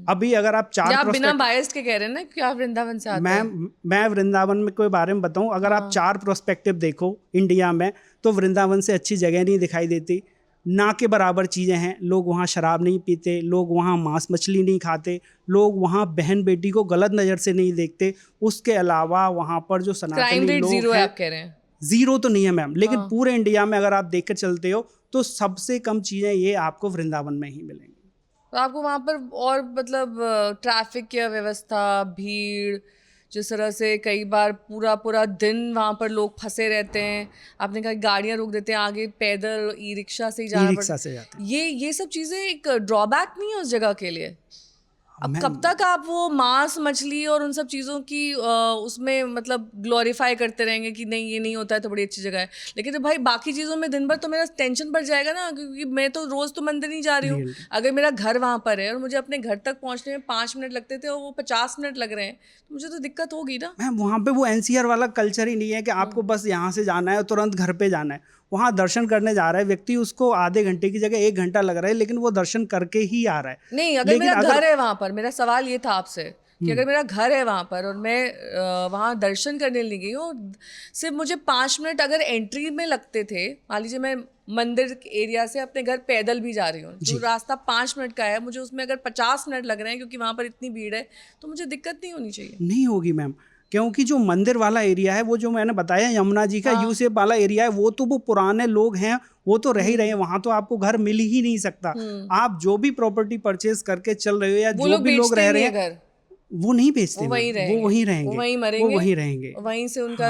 अभी अगर आप आप बिना बायस्ड के कह रहे हैं ना कि आप वृंदावन से आते हैं। मैं वृंदावन में कोई बारे में बताऊं, अगर आप 4 प्रोस्पेक्टिव देखो इंडिया में तो वृंदावन से अच्छी जगह नहीं दिखाई देती। ना के बराबर चीज़ें हैं, लोग वहाँ शराब नहीं पीते, लोग वहाँ मांस मछली नहीं खाते, लोग वहाँ बहन बेटी को गलत नज़र से नहीं देखते। उसके अलावा वहाँ पर जो सनातनी लोग जीरो है, हैं, आप कह रहे हैं। जीरो तो नहीं है मैम, लेकिन पूरे इंडिया में अगर आप देख कर चलते हो तो सबसे कम चीज़ें ये आपको वृंदावन में ही मिलेंगी। तो आपको वहाँ पर और मतलब ट्रैफिक की व्यवस्था, भीड़, जिस तरह से कई बार पूरा पूरा दिन वहाँ पर लोग फंसे रहते हैं, आपने कहा गाड़ियाँ रोक देते हैं, आगे पैदल ई रिक्शा से ही जाना ई-रिक्शा से जाते हैं। ये सब चीज़ें एक ड्रॉबैक नहीं है उस जगह के लिए? अब कब तक आप वो मांस मछली और उन सब चीज़ों की उसमें मतलब ग्लोरीफाई करते रहेंगे कि नहीं ये नहीं होता है तो बड़ी अच्छी जगह है, लेकिन तो भाई बाकी चीज़ों में दिन भर तो मेरा टेंशन बढ़ जाएगा ना, क्योंकि मैं तो रोज़ तो मंदिर नहीं जा रही हूँ। अगर मेरा घर वहाँ पर है और मुझे अपने घर तक पहुँचने में 5 मिनट लगते थे और वो 50 मिनट लग रहे हैं तो मुझे तो दिक्कत होगी ना। मैम वहाँ पे वो एनसीआर वाला कल्चर ही नहीं है कि आपको बस यहाँ से जाना है और तुरंत घर पे जाना है। वहाँ दर्शन करने जा रहा है व्यक्ति, उसको आधे घंटे की जगह 1 घंटा लग रहा है, लेकिन वो दर्शन करके ही आ रहा है। नहीं, अगर मेरा घर है वहाँ पर, मेरा सवाल ये था आपसे कि अगर मेरा घर है वहाँ पर और मैं वहाँ दर्शन करने नहीं गई हूँ, सिर्फ मुझे 5 मिनट अगर एंट्री में लगते थे, मान लीजिए मैं मंदिर एरिया से अपने घर पैदल भी जा रही हूँ, जो रास्ता 5 मिनट का है, मुझे उसमें अगर 50 मिनट लग रहे हैं क्योंकि वहाँ पर इतनी भीड़ है, तो मुझे दिक्कत नहीं होनी चाहिए। नहीं होगी मैम, क्योंकि जो मंदिर वाला एरिया है वो जो मैंने बताया यमुना जी का यू शेप वाला एरिया है, वो तो वो पुराने लोग हैं, वो तो रह ही रहे हैं, वहां तो आपको घर मिल ही नहीं सकता। आप जो भी प्रॉपर्टी परचेज करके चल रहे हो या जो भी लोग रह रहे हैं घर, वो नहीं बेचते, वो वहीं रहेंगे, वो वहीं रहेंगे, वो वहीं मरेंगे, वो वहीं रहेंगे, वहीं से उनका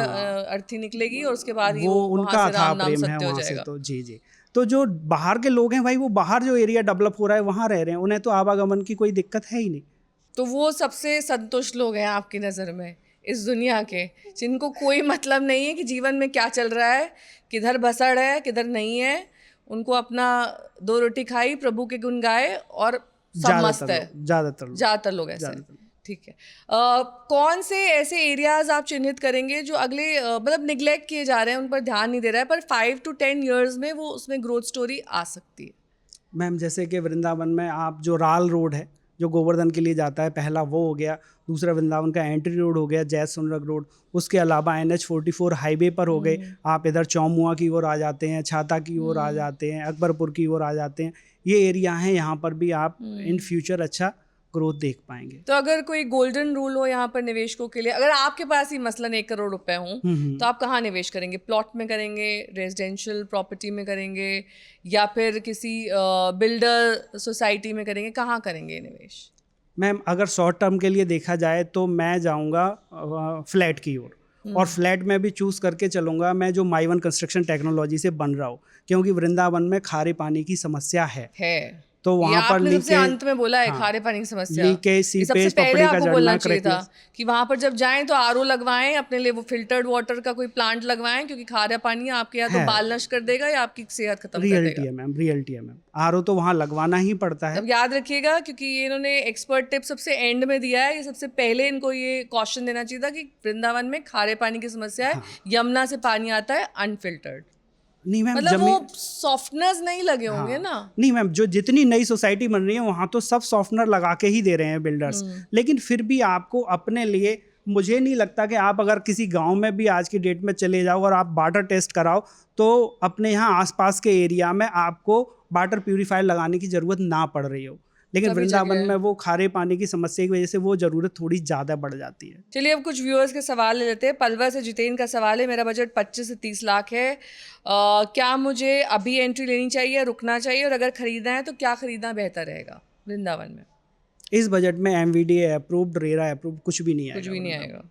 अर्थी निकलेगी और उसके बाद ही वो वो उनका वहां से था राम नाम प्रेम है सत्य हो वहां से। जाएगा। तो जी जी, तो जो बाहर के लोग हैं भाई, वो बाहर जो एरिया डेवलप हो रहा है वहां रह रहे हैं, उन्हें तो आवागमन की कोई दिक्कत है ही नहीं। तो वो सबसे संतुष्ट लोग हैं आपकी नज़र में इस दुनिया के, जिनको कोई मतलब नहीं है कि जीवन में क्या चल रहा है, किधर बसड़ है किधर नहीं है, उनको अपना 2 रोटी खाई, प्रभु के गुण गाए और सब मस्त है। ज़्यादातर लोग ऐसे हैं। ठीक है। कौन से ऐसे एरियाज आप चिन्हित करेंगे जो अगले मतलब निगलेक्ट किए जा रहे हैं, उन पर ध्यान नहीं दे रहा है, पर 5 to 10 ईयर्स में वो उसमें ग्रोथ स्टोरी आ सकती है? मैम जैसे कि वृंदावन में आप जो राल रोड है जो गोवर्धन के लिए जाता है, पहला वो हो गया, दूसरा वृंदावन का एंट्री रोड हो गया जय सुनरग रोड, उसके अलावा NH44 हाईवे पर हो गए, आप इधर चौमुआ की ओर आ जाते हैं, छाता की ओर आ जाते हैं, अकबरपुर की ओर आ जाते हैं, ये एरिया हैं, यहाँ पर भी आप इन फ्यूचर अच्छा ग्रोथ देख पाएंगे। तो अगर कोई गोल्डन रूल हो यहाँ पर निवेशकों के लिए, अगर आपके पास ही मसलन 1 करोड़ रुपए हों, तो आप कहाँ निवेश करेंगे? प्लॉट में करेंगे, रेजिडेंशियल प्रॉपर्टी में करेंगे, या फिर किसी बिल्डर सोसाइटी में करेंगे? कहाँ करेंगे निवेश? मैम अगर शॉर्ट टर्म के लिए देखा जाए तो मैं जाऊँगा फ्लैट की ओर, और फ्लैट में भी चूज़ करके चलूँगा मैं जो माई-वन कंस्ट्रक्शन टेक्नोलॉजी से बन रहा हो, क्योंकि वृंदावन में खारे पानी की समस्या है। तो वहाँ पर सबसे अंत में बोला है, खारे पानी की समस्या, लीकेज, सीपेज, पपड़ी का बोलना चाहिए था कि वहाँ पर जब जाएं तो आरओ लगवाएं, अपने लिए वो फिल्टर्ड वाटर का कोई प्लांट लगवाएं, क्योंकि खारा पानी आपके यहाँ तो बाल नष्ट कर देगा या आपकी सेहत खत्म कर देगा। रियलिटी है मैम, आरओ तो वहाँ लगवाना ही पड़ता है। अब याद रखिएगा, क्योंकि ये इन्होंने एक्सपर्ट टिप सबसे एंड में दिया है, ये सबसे पहले इनको ये कॉशन देना चाहिए था कि वृंदावन में खारे पानी की समस्या है, यमुना से पानी आता है अनफिल्टर्ड। नहीं मैम, मतलब वो सॉफ्टनर्स नहीं लगे होंगे ना? नहीं मैम, जो जितनी नई सोसाइटी बन रही है वहाँ तो सब सॉफ्टनर लगा के ही दे रहे हैं बिल्डर्स, लेकिन फिर भी आपको अपने लिए, मुझे नहीं लगता कि आप अगर किसी गांव में भी आज की डेट में चले जाओ और आप वाटर टेस्ट कराओ तो अपने यहाँ आसपास के एरिया में आपको वाटर प्यूरिफायर लगाने की ज़रूरत ना पड़ रही हो, लेकिन वृंदावन में वो खारे पानी की समस्या की वजह से वो ज़रूरत थोड़ी ज़्यादा बढ़ जाती है। चलिए अब कुछ व्यूअर्स के सवाल ले लेते हैं। पलवल से जितेन का सवाल है, मेरा बजट 25 से 30 लाख है, क्या मुझे अभी एंट्री लेनी चाहिए, रुकना चाहिए, और अगर खरीदना है तो क्या खरीदना बेहतर रहेगा वृंदावन में? इस बजट में MVDA अप्रूव्ड, रेरा अप्रूव्ड कुछ भी नहीं आएगा। कुछ भी नहीं आएगा,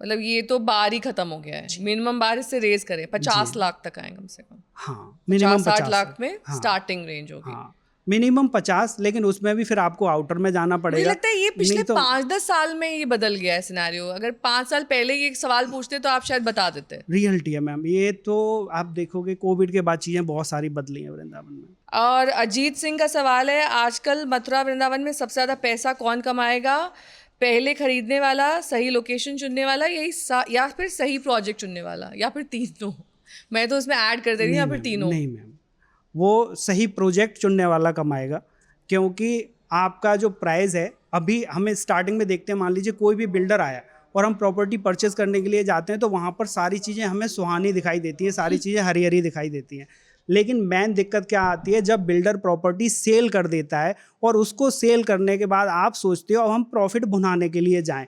मतलब ये तो बार ही खत्म हो गया है। मिनिमम बार इससे रेज करें 50 लाख तक आए कम से कम। हाँ, मिनिमम 50-60 लाख में स्टार्टिंग रेंज होगी। हाँ, मिनिमम 50, लेकिन उसमें भी फिर आपको आउटर में जाना पड़ेगा। मुझे लगता है ये पिछले 5-10 साल में ये बदल गया है सिनेरियो। अगर 5 साल पहले ये सवाल पूछते तो आप शायद बता देते। रियलिटी है मैम, ये तो आप देखोगे कोविड के बाद चीज़ें बहुत सारी बदली हैं वृंदावन में। और अजीत सिंह का सवाल है, आजकल मथुरा वृंदावन में सबसे ज़्यादा पैसा कौन कमाएगा? पहले खरीदने वाला, सही लोकेशन चुनने वाला, या फिर सही प्रोजेक्ट चुनने वाला, या फिर तीनों? मैं तो उसमें ऐड कर दे रही हूँ, या फिर तीनों? नहीं मैम, वो सही प्रोजेक्ट चुनने वाला कमाएगा, क्योंकि आपका जो प्राइस है, अभी हमें स्टार्टिंग में देखते हैं, मान लीजिए कोई भी बिल्डर आया और हम प्रॉपर्टी परचेज करने के लिए जाते हैं तो वहाँ पर सारी चीज़ें हमें सुहानी दिखाई देती हैं, सारी चीज़ें हरी हरी दिखाई देती हैं, लेकिन मेन दिक्कत क्या आती है जब बिल्डर प्रॉपर्टी सेल कर देता है और उसको सेल करने के बाद आप सोचते हो अब हम प्रॉफिट भुनाने के लिए जाएं,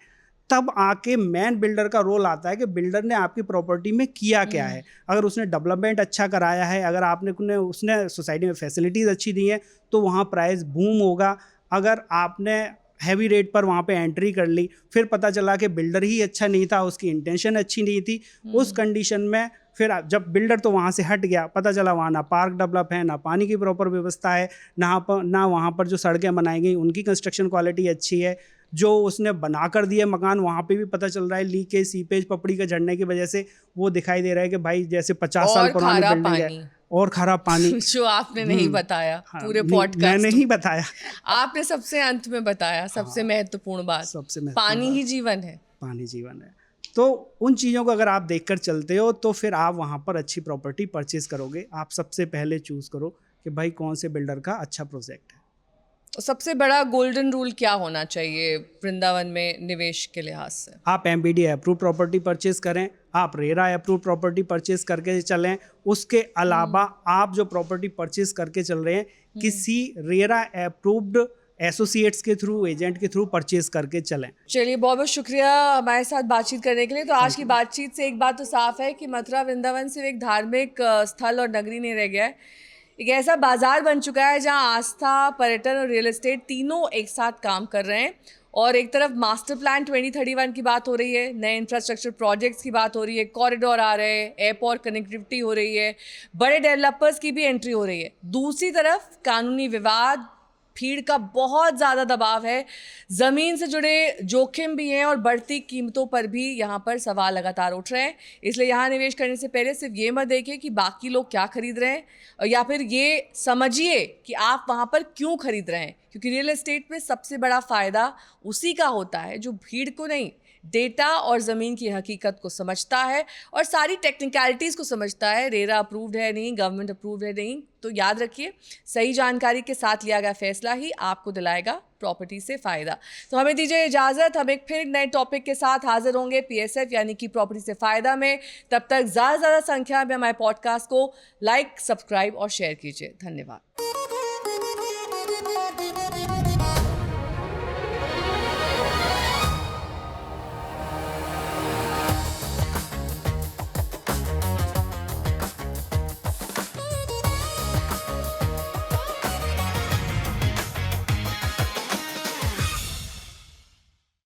तब आके मैन बिल्डर का रोल आता है कि बिल्डर ने आपकी प्रॉपर्टी में किया क्या है। अगर उसने डेवलपमेंट अच्छा कराया है, अगर उसने सोसाइटी में फैसिलिटीज़ अच्छी दी हैं तो वहाँ प्राइस बूम होगा। अगर आपने हैवी रेट पर वहाँ पे एंट्री कर ली, फिर पता चला कि बिल्डर ही अच्छा नहीं था, उसकी इंटेंशन अच्छी नहीं थी, उस कंडीशन में फिर जब बिल्डर तो वहाँ से हट गया, पता चला वहाँ ना पार्क डेवलप है, ना पानी की प्रॉपर व्यवस्था है, ना वहाँ पर जो सड़कें बनाई गई उनकी कंस्ट्रक्शन क्वालिटी अच्छी है, जो उसने बना कर दिए मकान वहाँ पे भी पता चल रहा है लीकेज, सीपेज, पपड़ी का झड़ने की वजह से वो दिखाई दे रहा है कि भाई जैसे 50 साल पुरानी बिल्डिंग है और खराब पानी जो आपने नहीं बताया पूरे पॉडकास्ट। मैंने नहीं बताया, आपने सबसे अंत में बताया सबसे महत्वपूर्ण बात, पानी ही जीवन है। पानी जीवन है, तो उन चीज़ों को अगर आप देखकर चलते हो तो फिर आप वहाँ पर अच्छी प्रॉपर्टी परचेज करोगे। आप सबसे पहले चूज़ करो कि भाई कौन से बिल्डर का अच्छा प्रोजेक्ट है। सबसे बड़ा गोल्डन रूल क्या होना चाहिए वृंदावन में निवेश के लिहाज से? आप MBDA अप्रूव प्रॉपर्टी परचेज करें, आप रेरा अप्रूव प्रॉपर्टी परचेज करके चलें। उसके अलावा आप जो प्रॉपर्टी परचेज करके चल रहे हैं किसी रेरा अप्रूव्ड एसोसिएट्स के थ्रू, एजेंट के थ्रू परचेज करके चलें। चलिए, बहुत बहुत शुक्रिया हमारे साथ बातचीत करने के लिए। तो आज की बातचीत से एक बात तो साफ है कि मथुरा वृंदावन सिर्फ एक धार्मिक स्थल और नगरी नहीं रह गया है, एक ऐसा बाजार बन चुका है जहां आस्था, पर्यटन और रियल एस्टेट तीनों एक साथ काम कर रहे हैं। और एक तरफ मास्टर प्लान 2031 की बात हो रही है, नए इंफ्रास्ट्रक्चर प्रोजेक्ट्स की बात हो रही है, कॉरिडोर आ रहे हैं, एयरपोर्ट कनेक्टिविटी हो रही है, बड़े डेवलपर्स की भी एंट्री हो रही है। दूसरी तरफ कानूनी विवाद, भीड़ का बहुत ज़्यादा दबाव है, ज़मीन से जुड़े जोखिम भी हैं और बढ़ती कीमतों पर भी यहाँ पर सवाल लगातार उठ रहे हैं। इसलिए यहाँ निवेश करने से पहले सिर्फ ये मत देखिए कि बाकी लोग क्या खरीद रहे हैं, या फिर ये समझिए कि आप वहाँ पर क्यों खरीद रहे हैं, क्योंकि रियल एस्टेट में सबसे बड़ा फ़ायदा उसी का होता है जो भीड़ को नहीं, डेटा और ज़मीन की हकीकत को समझता है और सारी टेक्निकलिटीज़ को समझता है। रेरा अप्रूव्ड है नहीं, गवर्नमेंट अप्रूव्ड है नहीं। तो याद रखिए, सही जानकारी के साथ लिया गया फैसला ही आपको दिलाएगा प्रॉपर्टी से फ़ायदा। तो हमें दीजिए इजाज़त, हम एक फिर नए टॉपिक के साथ हाजिर होंगे PSF यानी कि प्रॉपर्टी से फ़ायदा में। तब तक ज़्यादा से ज़्यादा संख्या में हमारे पॉडकास्ट को लाइक, सब्सक्राइब और शेयर कीजिए। धन्यवाद।